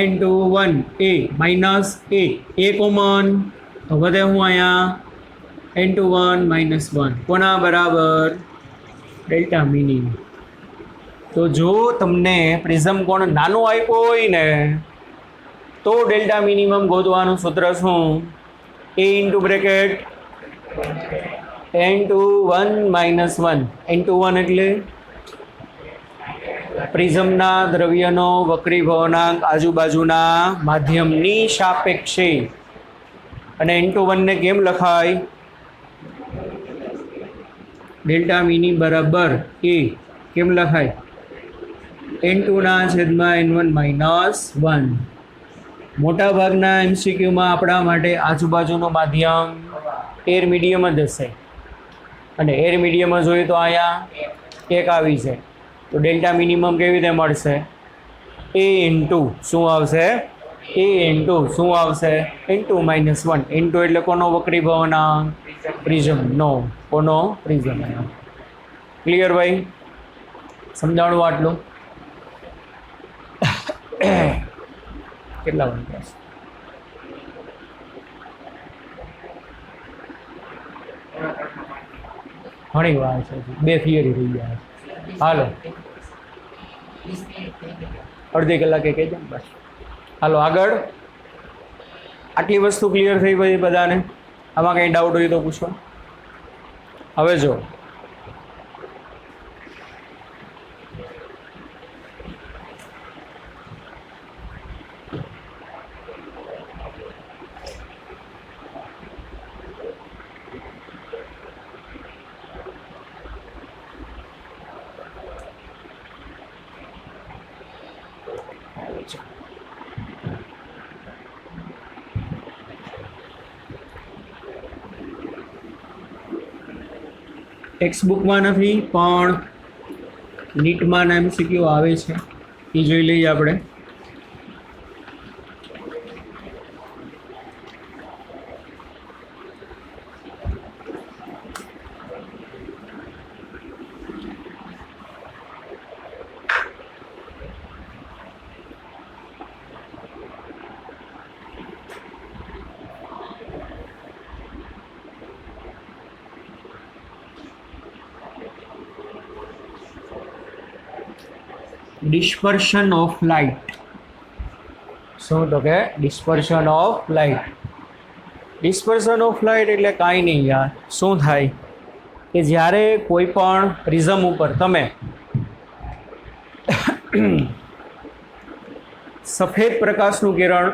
Speaker 1: n2/1 A minus A common તો વધે હું અહીંયા n2/1 -1 કોના બરાબર? Delta minimum. તો જો તમને પ્રિઝમ કોણ નાનો આપ્યો હોય ને તો ડેલ્ટા મિનિમમ ગોતવાનું સૂત્ર શું? A into bracket n2/1 -1. n2/1 એટલે પ્રિઝમના દ્રવ્યનો વક્રીભવનાંક આજુબાજુના માધ્યમની સાપેક્ષે. અને n2/1 ને કેમ લખાય? ડેલ્ટા મિની બરાબર A. કેમ લખાય? n2/n1 -1. મોટા ભાગના MCQમાં આપણા માટે આજુબાજુનું માધ્યમ એર મીડિયમ જ હશે, અને એર મીડિયમ જ હોય તો અહીંયા એક આવી છે. તો ડેલ્ટા મિનિમમ કેવી રીતે મળશે? A ઇન્ટુ શું આવશે? A ઇન્ટુ શું આવશે? n2 -1. ઇન્ટુ એટલે કોનો વક્રીભવનાંક? પ્રિઝમનો. કોનો? પ્રિઝમ. ક્લિયર ભાઈ? સમજાણું આટલું? કેટલા વાગ્યા છે? ઘણી વાર છે, 2 થિયરી થઈ ગયા છે. હાલો અડધી કલાકે કહેજો ને બસ. હાલો આગળ. આટલી વસ્તુ ક્લિયર થઈ ભાઈ બધાને? આમાં કંઈ ડાઉટ હોય તો પૂછો. હવે જો ટેક્સ્ટ બુકમાં નથી પણ નીટમાં MCQ આવે છે, એ જોઈ લઈએ આપણે. ડિસ્પર્શન ઓફ લાઇટ. શું તો કે ડિસ્પર્શન ઓફ લાઇટ. ડિસ્પર્શન ઓફ લાઇટ એટલે કાંઈ નહીં યાર. શું થાય કે જ્યારે કોઈ પણ પ્રિઝમ ઉપર તમે સફેદ પ્રકાશનું કિરણ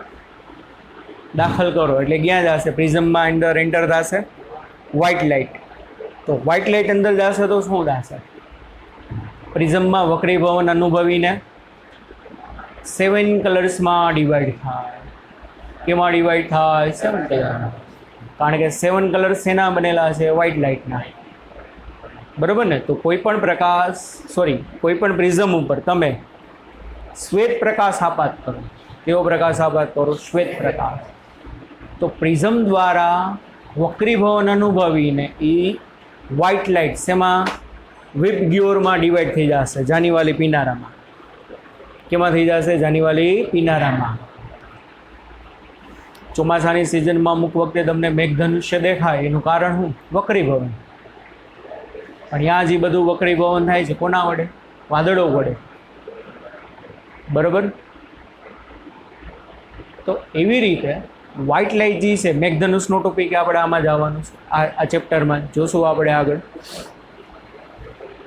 Speaker 1: દાખલ કરો એટલે ક્યાં જશે? પ્રિઝમમાં અંદર એન્ટર થશે વ્હાઇટ લાઇટ. તો વ્હાઇટ લાઇટ અંદર જશે તો શું થશે? પ્રિઝમમાં વક્રીભવન અનુભવીને 7 કલર્સમાં ડિવાઈડ થાય. કેમાં ડિવાઈડ થાય? 7 કલરમાં. કારણ કે 7 કલર્સ શેના બનેલા છે? વ્હાઇટ લાઇટના. બરાબર ને? તો કોઈ પણ પ્રિઝમ ઉપર તમે શ્વેત પ્રકાશ આપાત કરો. કેવો પ્રકાશ આપાત કરો? શ્વેત પ્રકાશ. તો પ્રિઝમ દ્વારા વક્રીભવન અનુભવીને એ વ્હાઇટ લાઇટ શેમાં? વિપગ્યોરમાં ડિવાઈડ થઈ જશે, જાનીવાલી પિનારામાં. કેમાં થઈ જશે? જાનીવાલી પિનારામાં. ચોમાસાની સિઝનમાં અમુક વખતે તમને મેઘધનુષ્ય દેખાય, એનું કારણ શું? વક્રીભવન. પણ ત્યાં જે બધું વક્રીભવન થાય છે કોના વડે? વાદળો વડે. બરાબર? તો એવી રીતે વ્હાઇટ લાઇટ જે છે, મેઘધનુષનો ટોપિક આપણે આમાં જવાનું છે, આ ચેપ્ટરમાં જોશું આપણે આગળ.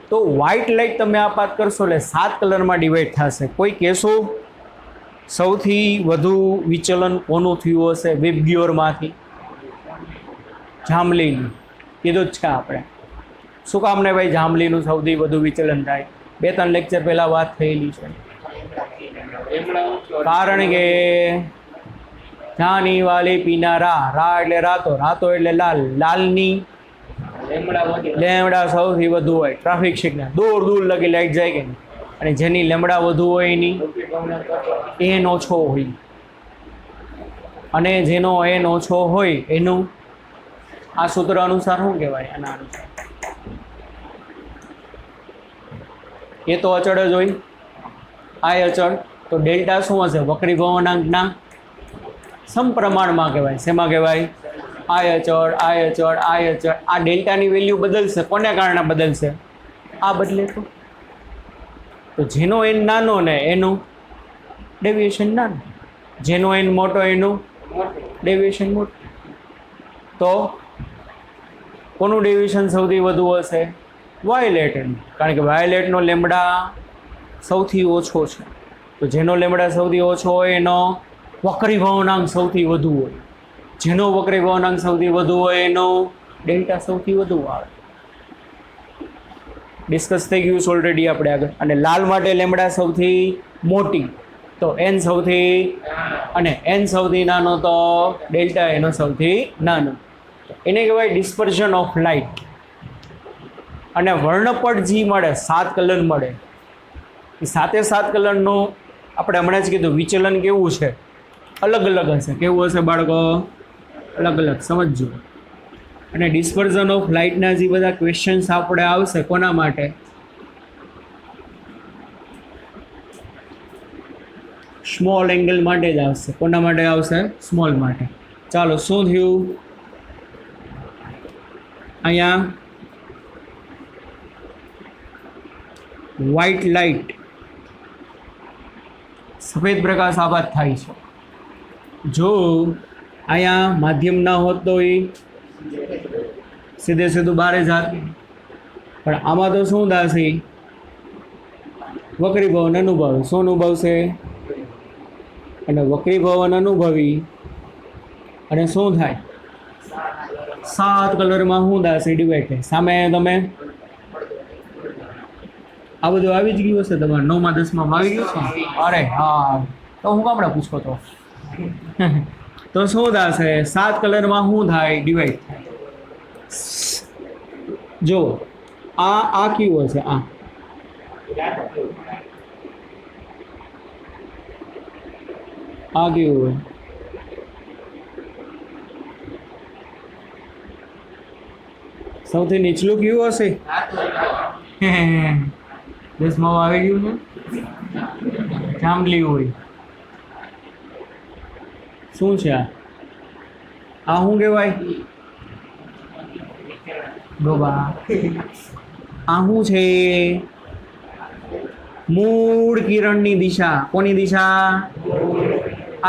Speaker 1: તો વ્હાઇટ લાઇટ તમે આપાત કરશો એટલે 7 કલરમાં ડિવાઈડ થશે. કોઈ કહેશો સૌથી વધુ વિચલન કોનું થયું હશે? વિપગ્યોરમાંથી જાંબલીનું. કીધું જ છે આપણે. શું કામ ને ભાઈ જાંબલીનું સૌથી વધુ વિચલન થાય? 2-3 લેક્ચર પહેલાં વાત થયેલી છે. કારણ કે જાનીવાલી પિનારા, રા એટલે રાતો, રાતો એટલે લાલ, લાલની લેમડા સૌથી વધુ હોય. ટ્રાફિક સિગ્નલ દૂર દૂર લગી લાઈટ જાય કે નહીં? અને જેની લેમડા વધુ હોય એની એન ઓછો હોય, અને જેનો એન ઓછો હોય એનું આ સૂત્ર અનુસાર શું કહેવાય? આના અનુસાર એ તો અચળ જ હોય. આ અચળ તો ડેલ્ટા શું હશે? વક્રીભવનાંકના સમપ્રમાણમાં કહેવાય. શેમાં કહેવાય? આ અચળ, આ અચળ, આ અચળ. આ ડેલ્ટાની વેલ્યુ બદલશે. કોને કારણે બદલશે? આ બદલે તો જેનો એન નાનો ને એનું ડેવિએશન નાનું, જેનો એન મોટો એનું ડેવિએશન મોટું. તો કોનું ડેવિએશન સૌથી વધુ હશે? વાયોલેટનું. કારણ કે વાયોલેટનો લેમડા સૌથી ઓછો છે. તો જેનો લેમડા સૌથી ઓછો હોય એનો વક્રીભવનાંક સૌથી વધુ હોય. જેનો વક્રીભવનાંક સૌથી વધુ હોય એનો ડેલ્ટા સૌથી વધુ આવે. ડિસ્કસ થઈ ગયું ઓલરેડી આપણે આગળ. અને લાલ માટે લેમડા સૌથી મોટી, તો એન સૌથી, અને એન સૌથી નાનો તો ડેલ્ટા એનો સૌથી નાનો. એને કહેવાય ડિસ્પર્ઝન ઓફ લાઇટ. અને વર્ણપટ જે મળે 7 કલર મળે, એ 7 કલરનું આપણે હમણાં જ કીધું વિચલન કેવું છે? અલગ અલગ હશે. કેવું હશે બાળકો? અલગ અલગ. સમજજો. અને ડિસ્પર્ઝન ઓફ લાઇટના જે બધા ક્વેશ્ચન્સ આપણે આવશે કોના માટે? સ્મોલ એંગલ માટે જ આવશે. કોના માટે આવશે? સ્મોલ માટે. ચાલો, શું થયું અહીંયા? વ્હાઇટ લાઇટ, સફેદ પ્રકાશ આપાત થાય છે. જો અહીંયા માધ્યમ ના હોત તો એ સીધે સીધું બહાર જાત. પણ આમાં તો શું થશે? વક્રીભવન અનુભવે. શું અનુભવશે? અને વક્રીભવન અનુભવી અને શું થાય? 7 કલરમાં શું થશે? ડિવાઈડ થાય. સામે તમે આ બધું આવી જ ગયું હશે તમારે 9માં 10માં આવી ગયું છે. અરે હા, તો હું કામડા પૂછતો હતો. તો શું થશે? 7 કલરમાં શું થાય? ડિવાઈડ થાય. જો આ કયું હશે? આ કયું હોય? સૌથી નીચલું કયું હશે? દસમાં આવી ગયું ને જાંબલી હોય. શું છે આ? શું કહેવાય? ડોબા. આ શું છે? મૂળ કિરણની દિશા. કોની દિશા?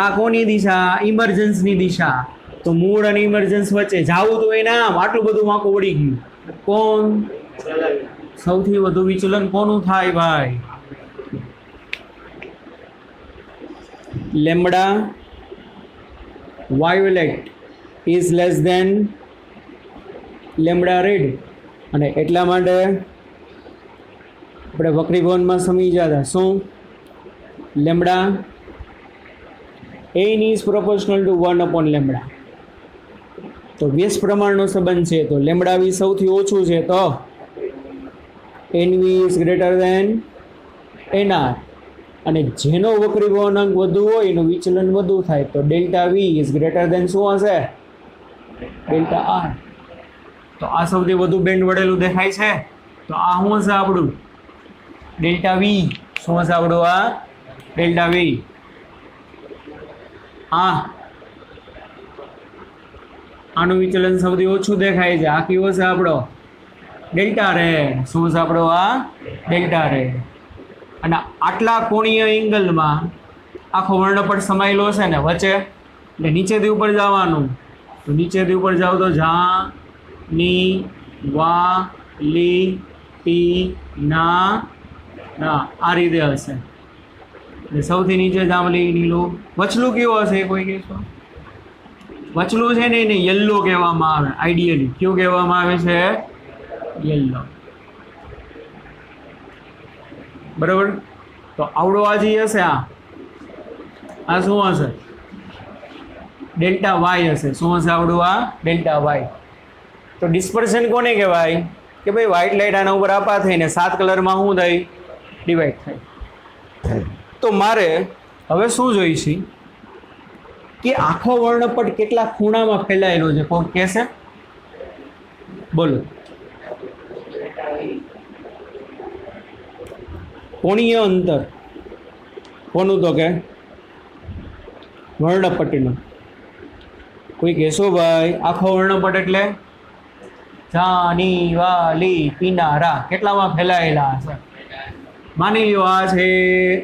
Speaker 1: આ કોની દિશા? ઇમર્જન્સની દિશા. તો મૂળ અને ઇમર્જન્સ વચ્ચે જાવું તો એના આટલું બધું વાંકો વળી ગયું. કોણ સૌથી વધુ વિચલન કોનું થાય ભાઈ? Lambda violet is less than lambda red. અને એટલા માટે આપણે વક્રીભવનમાં સમજ્યા હતા શું? Lambda N is proportional to 1 lambda. તો વ્યસ્ત પ્રમાણનો સંબંધ છે. તો લેમ્બડા વી સૌથી ઓછું છે તો N V is greater than N R. અને જેનો વક્રીભવનાંક વધુ હોય એનું વિચલન વધુ થાય. તો delta V is greater than શું હશે? Delta R. તો આ સૌથી વધુ બેન્ડ વળેલું દેખાય છે. તો આ શું હશે આપણું? Delta V. શું હશે આપણું? આ ડેલ્ટા વી. આનું વિચલન સૌથી ઓછું દેખાય છે. આ કયો હશે આપણો? Delta red. શું હશે આપણો? આ ડેલ્ટા રેડ. અને આટલા કોણીય એંગલમાં આખો વર્ણપટ સમાયેલો છે ને વચ્ચે, એટલે નીચેથી ઉપર જવાનું. તો નીચેથી ઉપર જાવ તો જા ની વા લી ટી ના ના આ રીતે હશે. એટલે સૌથી નીચે જાંબલી નીલું. વચલું કેવું હશે કોઈ કહેશો? વચલું છે ને એને યલો કહેવામાં આવે. આઈડિયલી કયું કહેવામાં આવે છે? યલો. બરાબર. તો આવડો આ જે હશે આ શું હશે? ડેલ્ટા વાય હશે. શું હશે આવડું? આ ડેલ્ટા વાય. તો ડિસ્પર્શન કોને કહેવાય? કે ભાઈ વ્હાઇટ લાઇટ આના ઉપર આપા થઈને 7 કલરમાં શું થાય? ડિવાઈડ થાય. તો મારે હવે શું જોઈશે કે આખો વર્ણપટ કેટલા ખૂણામાં ફેલાયેલો છે? કોણ કહેશે? બોલો. કોણીય અંતર કોનું? તો કે વર્ણપટ્ટીનું. કોઈ કહેશો ભાઈ? આખો વર્ણપટ એટલે જાની વાલી પીનારા કેટલામાં ફેલાયેલા હશે? માની લ્યો આ છે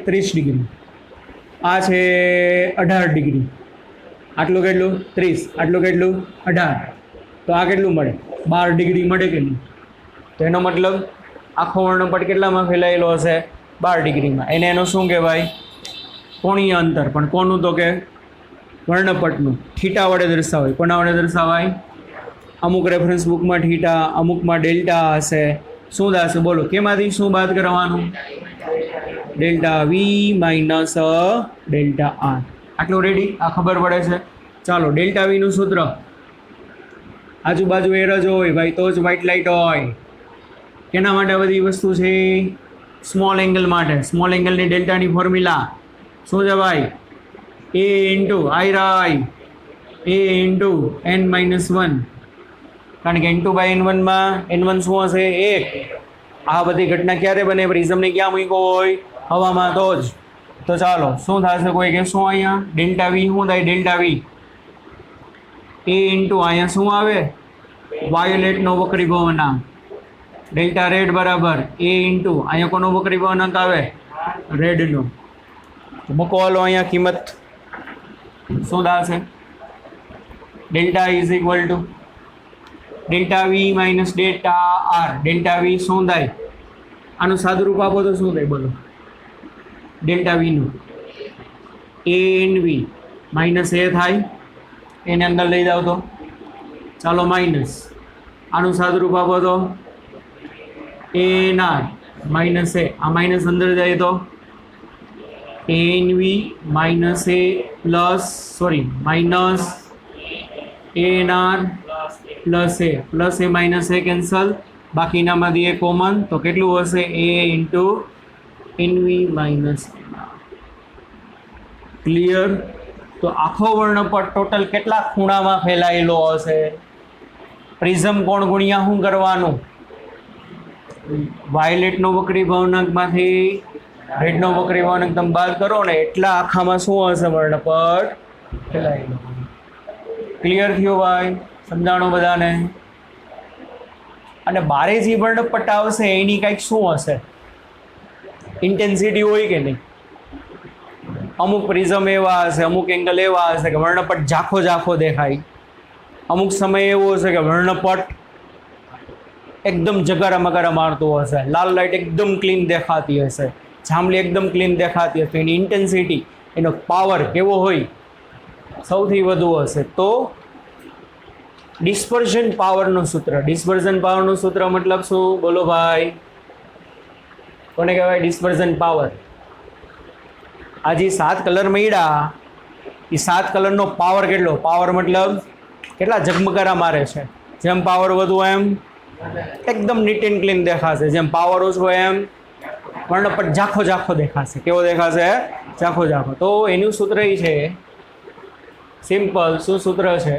Speaker 1: 30 ડિગ્રી, આ છે 18 ડિગ્રી. આટલું કેટલું? 30. આટલું કેટલું? 18. તો આ કેટલું મળે? 12 ડિગ્રી મળે કે નહીં? તો એનો મતલબ આખો વર્ણપટ કેટલામાં ફેલાયેલો હશે? 12 ડિગ્રીમાં. એને એનું શું કહેવાય? કોણીય અંતર. પણ કોનું? તો કે વર્ણપટનું. થીટા વડે દર્શાવાય. કોના વડે દર્શાવાય? અમુક રેફરન્સ બુકમાં થીટા, અમુકમાં ડેલ્ટા હશે. શું થશે બોલો? કેમાંથી શું બાદ કરવાનું? Delta V minus delta R. આટલું રેડી? આ ખબર પડે છે? ચાલો. ડેલ્ટા વીનું સૂત્ર આજુબાજુ એર જ હોય ભાઈ તો જ વ્હાઇટ લાઇટ હોય. કેના માટે બધી વસ્તુ છે? સ્મોલ એંગલ માટે. સ્મોલ એંગલની ડેલ્ટાની ફોર્મ્યુલા શું છે ભાઈ? એ ઇન્ટુ આઈ રાઈ એ ઇન્ટુ n-1. કારણ કે n2/n1માં n1 શું હશે? 1. આ બધી ઘટના ક્યારે બને? પ્રિઝમને ક્યાં મૂક્યો હોય? હવામાં. તો જ. તો ચાલો શું થશે? કોઈ કે શું? અહીંયા ડેલ્ટા વી શું થાય? ડેલ્ટા વી એ ઇન્ટુ અહીંયા શું આવે? વાયોલેટનો વક્રીભવનાંક. ડેલ્ટા રેડ બરાબર એ ઇન્ટુ અહીંયા કોનો વક્રીભવનાંક આવે? રેડનો. તો મૂકો હાલો અહીંયા કિંમત. શું થશે? Delta is equal to delta V minus delta R. Delta V શું થાય? આનું સાદું રૂપ આપો તો શું થાય બોલો? Delta Vinu A N V minus એ થાય. એને અંદર લઈ જાઓ તો ચાલો માઇનસ. આનું સાદું રૂપ આપો તો એ એન આર માઇનસ એ. આ માઇનસ અંદર જાય તો N V minus A plus minus A N R plus A minus A cancel. બાકીનામાંથી A common, તો કેટલું હશે? એ ઇન્ટુ એનવી માઇનસ. ક્લિયર? તો આખો વર્ણપટ ટોટલ કેટલા ખૂણામાં ફેલાયેલો હશે? પ્રિઝમ કોણ ગુણ્યા શું કરવાનું? વાયલેટનો વક્રી ભવનાંકમાંથી રેડનો વક્રી ભવનાંક તમે બાદ કરો ને એટલા આખામાં શું હશે? વર્ણપટ ફેલાયેલો. ક્લિયર થયો ભાઈ? સમજાણો બધાને? અને બારે જે વર્ણપટ આવશે એની કંઈક શું હશે? ઇન્ટેન્સિટી હોય કે નહીં? અમુક પ્રિઝમ એવા હશે, અમુક એંગલ એવા હશે કે વર્ણપટ ઝાખો ઝાખો દેખાય. અમુક સમય એવો હશે કે વર્ણપટ એકદમ જગારા મગારા મારતું હશે, લાલ લાઇટ એકદમ ક્લીન દેખાતી હશે, જાંબલી એકદમ ક્લીન દેખાતી હશે. એની ઇન્ટેન્સિટી, એનો પાવર કેવો હોય? સૌથી વધુ હશે. તો ડિસ્પર્ઝન પાવરનું સૂત્ર. ડિસ્પર્ઝન પાવરનું સૂત્ર મતલબ શું? બોલો ભાઈ, કોને કહેવાય ડિસ્પર્ઝન પાવર? આ જે 7 કલર મળ્યા એ 7 કલરનો પાવર કેટલો? પાવર મતલબ કેટલા ઝગમગારા મારે છે. જેમ પાવર વધુ એમ એકદમ નીટ એન્ડ ક્લીન દેખાશે, જેમ પાવર ઓછો એમ વર્ણપટ ઝાખો ઝાખો દેખાશે. કેવો દેખાશે? ઝાખો ઝાખો. તો એનું સૂત્ર એ છે સિમ્પલ. શું સૂત્ર છે?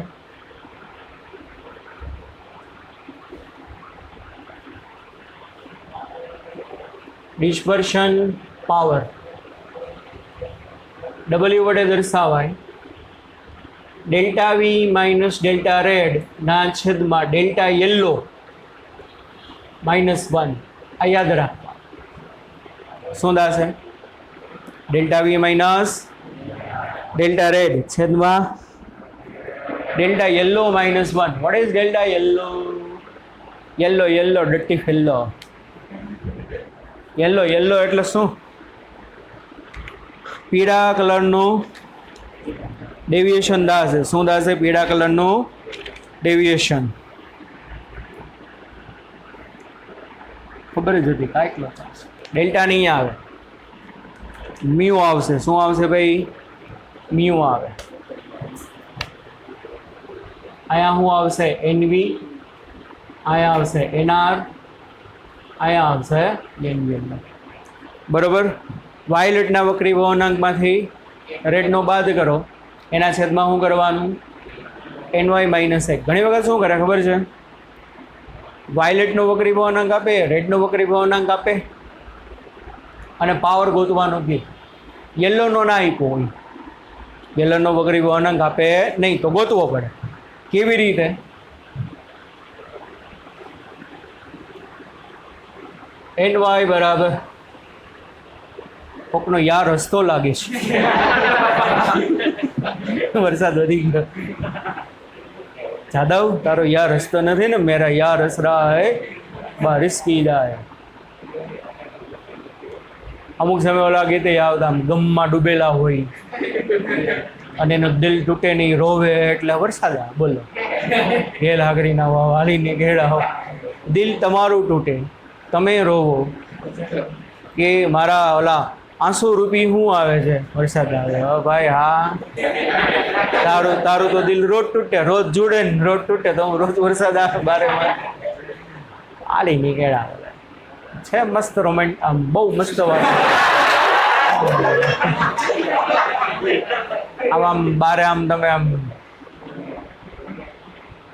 Speaker 1: ડિસ્પર્શન પાવર W વડે દર્શાવાય delta V minus delta red ના છેદમાં ડેલ્ટા યલો -1. આ યાદ રાખવા. શું થશે? Delta V minus delta red છેદમાં delta yellow -1. What is delta yellow? Yellow yellow ડટ્ટી ફેલ્લો. યલો યલો એટલે શું? પીળા કલરનું ડેવિએશન દાશે. શું દાશે? પીળા કલરનું ડેવિએશન. ખબર જ હતી કાંઈક ડેલ્ટા નહીં આવે, મ્યુ આવશે. શું આવશે ભાઈ? મ્યુ આવે. અહીંયા શું આવશે? એનવી. અહીંયા આવશે એનઆર. અહીંયા આવશે એનવીએલ. બરોબર. વાયલેટના વક્રી ભવનાંકમાંથી રેડનો બાદ કરો, એના છેદમાં શું કરવાનું? NY -1. ઘણી વખત શું કરે ખબર છે? વાયલેટનો વક્રી ભવનાંક આપે, રેડનો વક્રી ભવનાંક આપે અને પાવર ગોતવાનો કે યલોનો ના આપ્યો હોય, યલોનો વક્રી ભવનાંક આપે નહીં તો ગોતવો પડે. કેવી રીતે? NY બરાબર કોકનો યાર રસ્તો લાગે છે. વરસાદ વધી ગયો. જાદવ તારો યાર રસ્તો નથી ને? મેરા યાર હસ રહા હૈ બારિશ કી જાય. અમુક સમય ઓલા ગીતે આવતા આમ ગમમાં ડૂબેલા હોય અને એનું દિલ તૂટે નહીં, રોવે એટલે વરસાદ આવે. બોલો, ઘેલ હાગરીના વાલીને ઘેડા હો, દિલ તમારું તૂટે, તમે રોવો કે મારા ઓલા આંસુ રૂપી શું આવે છે? વરસાદ આવે. હવે ભાઈ હા, તારું તો દિલ રોજ તૂટે, રોજ જુડે ને રોજ તૂટે, તો હું રોજ વરસાદ આવે બારે આલી નીકળ્યા છે. મસ્ત રોમેન્ટ, આમ બહુ મસ્ત વાત. આમ બારે આમ તમે આમ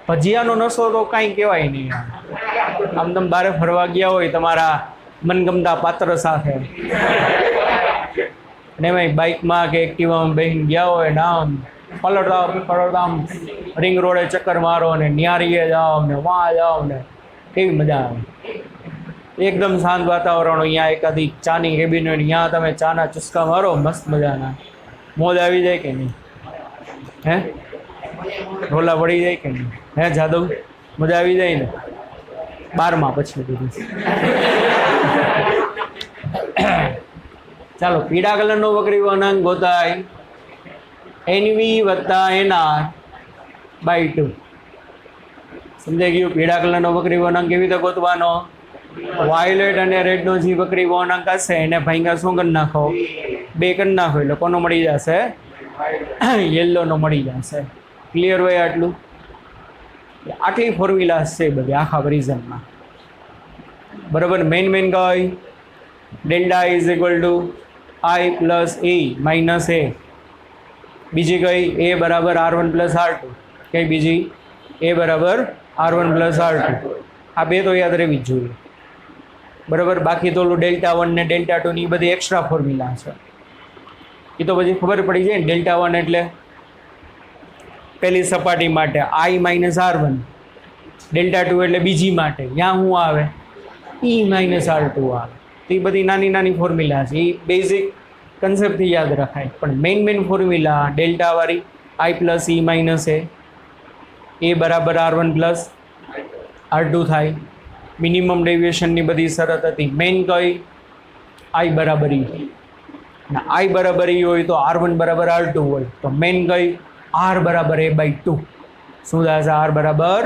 Speaker 1: ભજીયાનો નશો તો કાંઈ કહેવાય નહીં. આમ તમે બારે ફરવા ગયા હોય તમારા મનગમતા પાત્ર સાથે, અને એમાં બાઇકમાં કે એક્ટિવામાં બેસીને ગયા હોય ને આમ પલટતા આમ રિંગ રોડે ચક્કર મારો ને ન્યારીએ જાઓ ને વાં જાઓ ને કેવી મજા આવે. એકદમ શાંત વાતાવરણ, અહીંયા એકાદી ચાની કેબિન હોય, ત્યાં તમે ચાના ચુસ્કા મારો, મસ્ત મજાના. મોજ આવી જાય કે નહીં? હે રોલા પડી જાય કે નહીં? હે જાદવ, મજા આવી જાય ને? 12માં પછી બધું. ચાલો, પીળા કલરનો વક્રી ભવનાંક ગોતાય NV + NR/2. સમજાઈ ગયું? પીળા કલરનો વક્રી ભવનાંક કેવી રીતે ગોતવાનો? વાયોલેટ અને રેડનો જે વક્રી ભવનાંક હશે એને ભાઈગા શું કરી નાખો? 2 કરી નાખો એટલે કોનો મળી જશે? યલોનો મળી જશે. ક્લિયર હોય આટલું? આટલી ફોર્મ્યુલા છે બધી આખા પ્રિઝમમાં. બરાબર. મેઇન કઈ delta is equal to I plus A minus A. બીજી કઈ એ બરાબર R1 પ્લસ R2. કઈ બીજી એ બરાબર R1 પ્લસ R2. આ બે તો યાદ રહેવી જ જોઈએ બરાબર. બાકી તો ઓલું Δ1 ને Δ2 ની બધી એક્સ્ટ્રા ફોર્મ્યુલા છે એ તો પછી ખબર પડી જાય ને. Δ1 એટલે પહેલી સપાટી માટે I માઇનસ R1, Δ2 એટલે બીજી માટે ત્યાં શું આવે E માઇનસ R2 આવે. તો એ બધી નાની નાની ફોર્મ્યુલા છે, એ બેઝિક કન્સેપ્ટથી યાદ રખાય. પણ મેઇન ફોર્મ્યુલા ડેલ્ટાવાળી I plus E minus A બરાબર R1 પ્લસ R2 થાય. મિનિમમ ડેવિએશનની બધી શરત હતી. મેઇન કઈ I બરાબર E, અને I બરાબર E હોય તો R1 બરાબર R2 હોય તો મેઇન કઈ R બરાબર A/2. શું થશે? R બરાબર.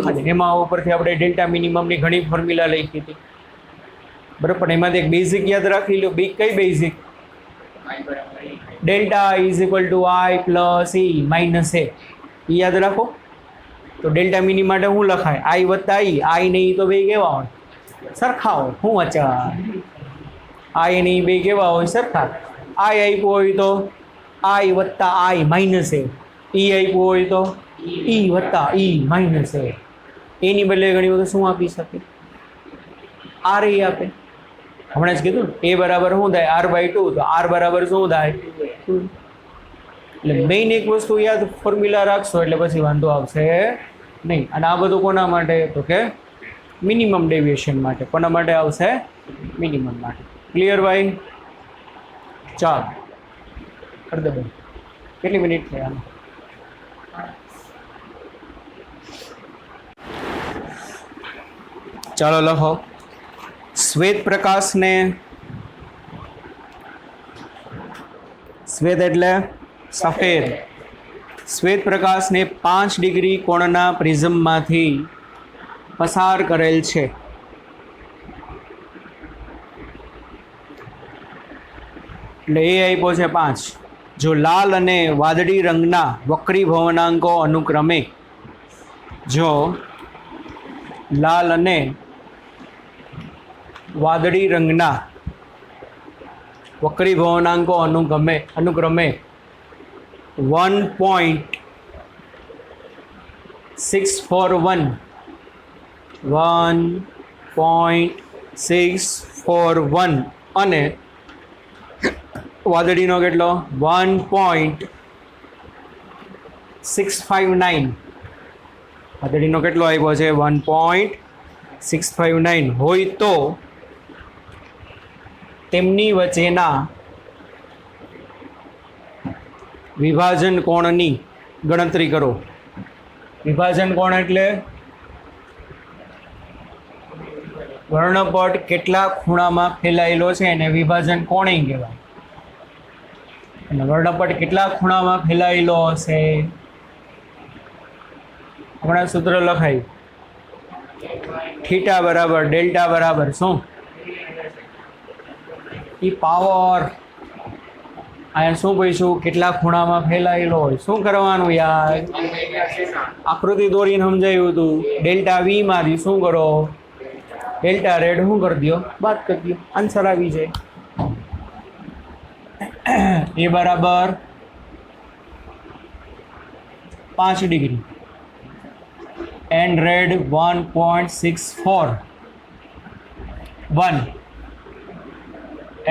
Speaker 1: અને એમાં ઉપરથી આપણે ડેલ્ટા મિનિમમની ઘણી ફોર્મ્યુલા લખી હતી બરાબર. પણ એમાંથી એક બેઝિક યાદ રાખી લો. કઈ basic? Delta is equal to I plus E minus A. યાદ રાખો. તો ડેલ્ટા મિની માટે શું લખાય? I વત્તા E. I ને E તો બે કેવા હોય? સરખા હોય. શું અચા? I ને E બે કેવા હોય? સરખા. I આપ્યું હોય તો I વત્તા I માઇનસ એ. E આપ્યું હોય તો E વત્તા E માઇનસ એ. એની બદલે ઘણી વખત શું આપી શકે? R એ આપે. હમણાં જ કીધું એ બરાબર શું થાય? R/2. તો R બરાબર શું થાય? એટલે મેઇન એક વસ્તુ યાદ ફોર્મ્યુલા રાખશો એટલે પછી વાંધો આવશે નહીં. અને આ બધું કોના માટે? તો કે મિનિમમ ડેવિએશન માટે. કોના માટે આવશે? મિનિમમ માટે. ક્લિયર ભાઈ? ચાલો કરી દે ભાઈ. કેટલી મિનિટ થઈ આમાં? ચાલો લખો. શ્વેત પ્રકાશને, શ્વેત એટલે સફેદ, શ્વેત પ્રકાશને 5 ડિગ્રી કોણના પ્રિઝમમાંથી પસાર કરેલ છે. એટલે એ આપ્યો છે 5. જો લાલ અને વાદળી રંગના વક્રી ભવનાંકો અનુક્રમે, જો લાલ અને વાદળી રંગના વક્રી ભવનાંકો અનુક્રમે 1.641 અને વાદળીનો કેટલો? 1.659. વાદળીનો કેટલો આપ્યો છે? 1.659 હોય તો તેમની વચ્ચેના વિભાજન કોણની ગણતરી કરો. વિભાજન કોણ એટલે વર્ણપટ કેટલા ખૂણામાં ફેલાયેલો છે એને વિભાજન કોણે કહેવાય. અને વર્ણપટ કેટલા ખૂણામાં ફેલાયેલો હશે? હમણાં સૂત્ર લખાય. થીટા બરાબર ડેલ્ટા બરાબર શું? એ પાવર. અહીંયા શું કહીશું? કેટલા ખૂણામાં ફેલાયેલો હોય. શું કરવાનું યાર? આકૃતિ દોરીને સમજાયું હતું. ડેલ્ટા V માંથી શું કરો? ડેલ્ટા રેડ શું કરી દો? બાદ કરી દો. આન્સર આવી જાય. એ બરાબર 5 degree and red 1.641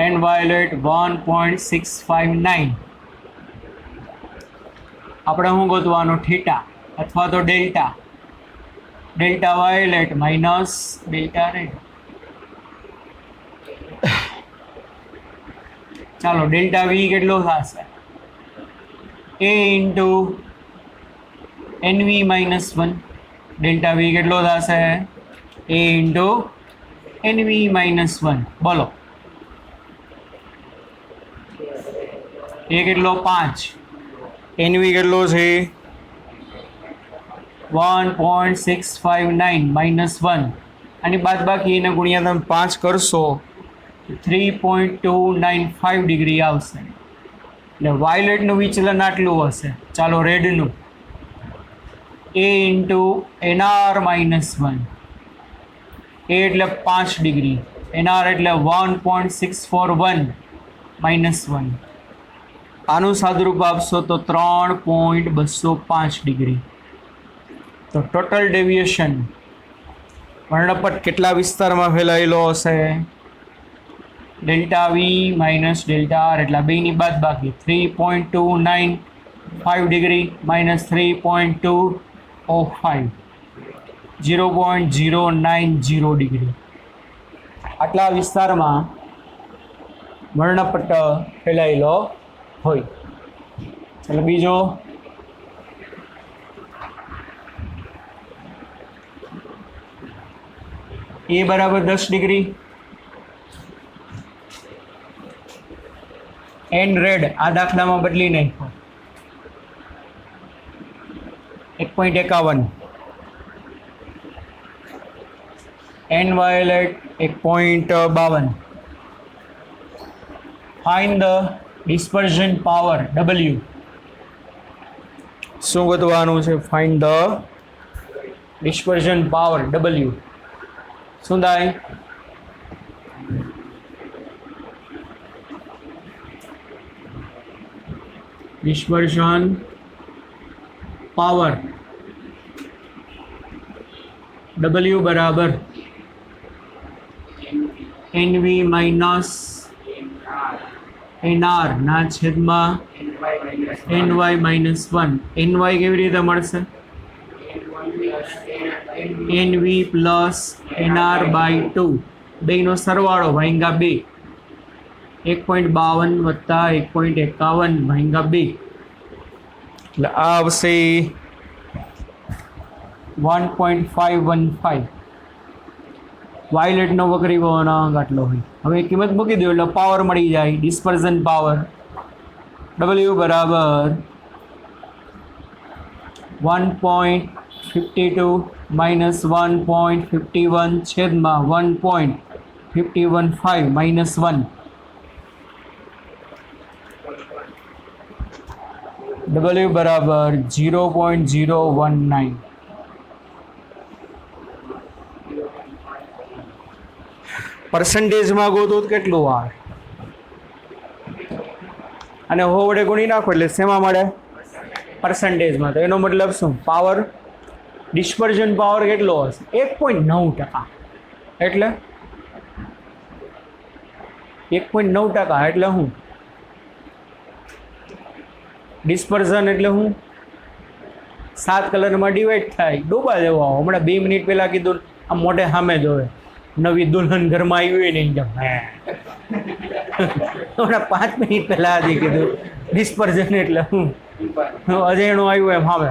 Speaker 1: and violet 1.659. આપણે શું ગોતવાનું? થીટા અથવા તો delta. Delta violet minus delta red. ચાલો ડેલ્ટા વી કેટલો થશે? A into NV minus 1. Delta V કેટલો થશે? A into NV minus 1. બોલો એ કેટલો? 5. NV કેટલો છે? 1.659 માઇનસ 1. આની બાદ બાકી એને ગુણ્યા તમે 5 કરશો 3.295 ડિગ્રી આવશે. એટલે વાયોલેટનું વિચલન આટલું હશે. ચાલો રેડનું એ ઇન્ટુ NR માઇનસ 1. એ એટલે 5 ડિગ્રી, એનઆર એટલે 1.641 -1. આનું સાદુરૂપ આપશો તો 3.205 ડિગ્રી. તો ટોટલ ડેવિએશન વર્ણપટ કેટલા વિસ્તારમાં ફેલાયેલો હશે? Delta V minus delta R એટલે બેની બાદ બાકી 3.295 ડિગ્રી માઇનસ 3.205 0.090 ડિગ્રી. આટલા વિસ્તારમાં વર્ણપટ ફેલાયેલો હોય. ચાલો બીજો એ બરાબર 10 ડિગ્રી, એન રેડ આ દાખલામાં બદલી નાખો 1.51, N violet 1.52. Find the dispersion power W. શું ગોતવાનું છે? Find the dispersion power W. શું થાય? ડિસ્પર્ઝન પાવર W બરાબર NV માઇનસ NR ના છેદમાં NY માઇનસ 1. NY કેવી રીતે મળશે? NV પ્લસ NR બાય 2 બેનો સરવાળો ભાંગા 2. 1.52 વત્તા 1.51 ભાંગા 2 એટલે આ આવશે 1.515. વાયોલેટનો વક્રી વળાંક આટલો હોય. હવે કિંમત મૂકી દો એટલે પાવર મળી જાય. ડિસ્પર્ઝન પાવર W બરાબર 1.52 માઇનસ 1.51 છેદમાં 1.515 માઇનસ 1. W બરાબર 0.019. પર્સન્ટેજમાં ગોતો તો કેટલું આવે? અને હો વડે ગુણી નાખો એટલે શેમાં મળે? પર્સન્ટેજમાં. તો એનો મતલબ શું? પાવર ડિસ્પર્ઝન પાવર કેટલો હશે? 1.9%. એટલે 1.9% એટલે શું? ડિસ્પર્ઝન એટલે શું? 7 કલરમાં ડિવાઈડ થાય. ડૂબા દેવા હમણાં 2 મિનિટ પહેલાં કીધું, આમ મોઢે સામે જોવે નવી દુલ્હન ઘરમાં આવી હોય ને એકદમ હમણાં 5 મિનિટ પહેલાં હજી કીધું ડિસ્પર્ઝન એટલે શું? અજયણું આવ્યું એમ હવે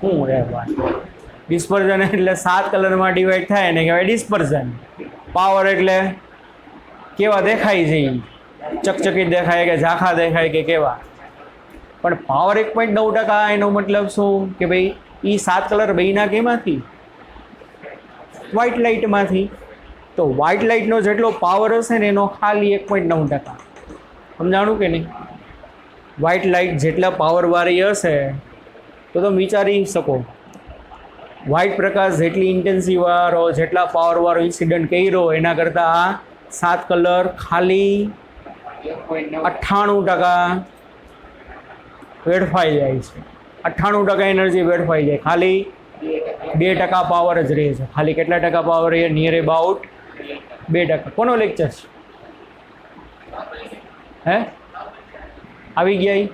Speaker 1: શું રે વાત. ડિસ્પર્ઝન એટલે 7 કલરમાં ડિવાઈડ થાય ને કહેવાય ડિસ્પર્ઝન. પાવર એટલે કેવા દેખાય છે? ચકચકિત દેખાય કે ઝાંખા દેખાય કે કેવા? પણ પાવર 1.9%. એનો મતલબ શું કે ભાઈ એ 7 કલર બેયના કેમાંથી? વ્હાઇટ લાઇટમાંથી. તો વ્હાઇટ લાઇટનો જેટલો પાવર હશે ને એનો ખાલી 1.9%. સમજાણું કે નહીં? વ્હાઇટ લાઇટ જેટલા પાવરવાળી હશે તો તમે વિચારી શકો, વ્હાઇટ પ્રકાશ જેટલી ઇન્ટેન્સિવ વાળો જેટલા પાવરવાળો ઇન્સિડન્ટ કર્યો એના કરતાં આ 7 કલર ખાલી 98% વેડફાઈ જાય છે. 98% એનર્જી વેડફાઈ જાય. ખાલી 2% પાવર જ રહે છે. ખાલી કેટલા ટકા પાવર રહે? Near about 2%. કોનો લેક્ચર છે? હે આવી ગયા?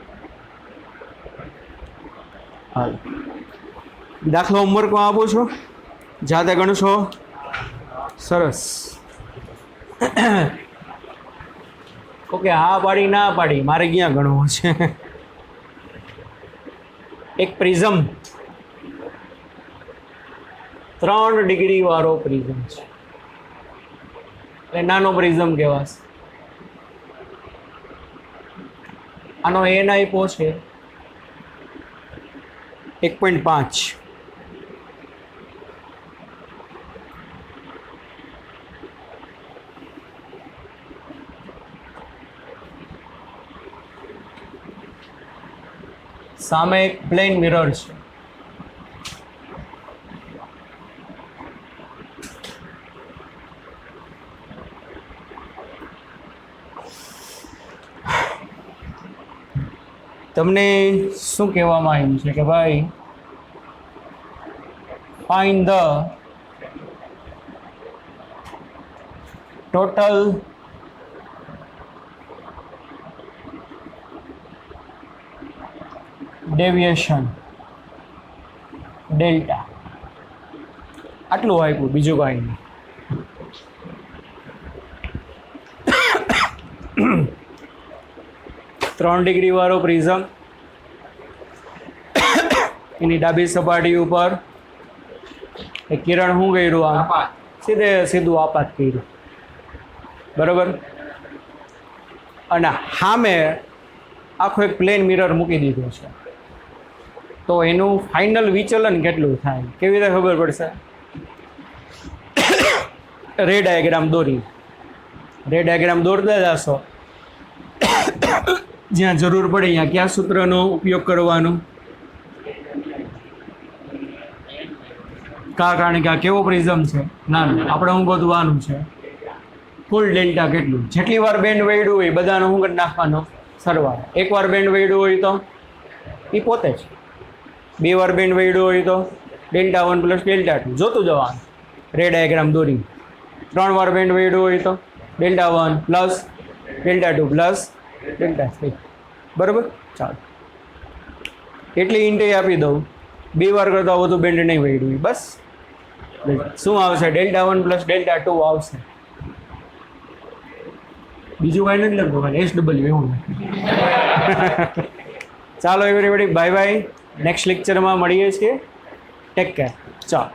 Speaker 1: હા, દાખલો હોમવર્કમાં આપો છો, જાતે ગણશો. સરસ. ઓકે, હા પાડી ના પાડી મારે ક્યાં ગણવો છે? એક પ્રિઝમ 3 ડિગ્રી વાળો પ્રિઝમ છે. એટલે નાનો પ્રિઝમ કહેવાશે. આનો એન આપ્યો છે 1.5. સામે એક પ્લેન મિરર છે. તમને શું કહેવામાં આવ્યું છે કે ભાઈ find the total deviation delta, આટલું આપ્યું, બીજું કાંઈ નહીં. 3 ડિગ્રી વાળો પ્રિઝમ, એની ડાબી સપાટી ઉપર એ કિરણ શું કર્યું? આમ
Speaker 2: આપાત.
Speaker 1: સીધું આપાત કર્યું, બરોબર. અને સામે આખો એક પ્લેન મિરર મૂકી દીધો છે, તો એનું ફાઇનલ વિચલન કેટલું થાય કેવી રીતે ખબર પડશે? રે ડાયાગ્રામ દોરી, રે ડાયાગ્રામ દોરતા જશો, જ્યાં જરૂર પડે ત્યાં કયા સૂત્રનો ઉપયોગ કરવાનો? કારણ કે આ કેવો પ્રિઝમ છે? નાનું. આપણે શું ગોતવાનું છે? ફૂલ ડેલ્ટા કેટલું? જેટલી વાર બેન્ડ વળ્યું હોય બધાનો શું કરી નાખવાનો? સરવાળો. એકવાર બેન્ડ વળ્યું હોય તો એ પોતે જ, 2 વાર બેન્ડ વળ્યું હોય તો ડેલ્ટા 1 પ્લસ ડેલ્ટા 2 જોતું જવાનું, રે ડાયાગ્રામ દોરી. 3 વાર બેન્ડ વળ્યું હોય તો delta 1 plus delta 2 plus delta 3, બરાબર. ચાલો, એટલી ઇન્ટે આપી દઉં, 2 વાર કરતાં વધુ બેન્ડ નહીં વળ્યું હોય, બસ. શું આવશે? ડેલ્ટા 1 પ્લસ ડેલ્ટા 2 આવશે. બીજું કાંઈ નથી લખવું, ખાલી SW એવું નથી. ચાલો એવરીબડી, બાય બાય. નેક્સ્ટ લેક્ચરમાં મળીએ છીએ. Take care. ચાલો,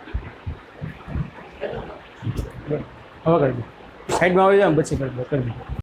Speaker 1: હવે કરી દો, સાઈડમાં આવી જાવ પછી કરી દો.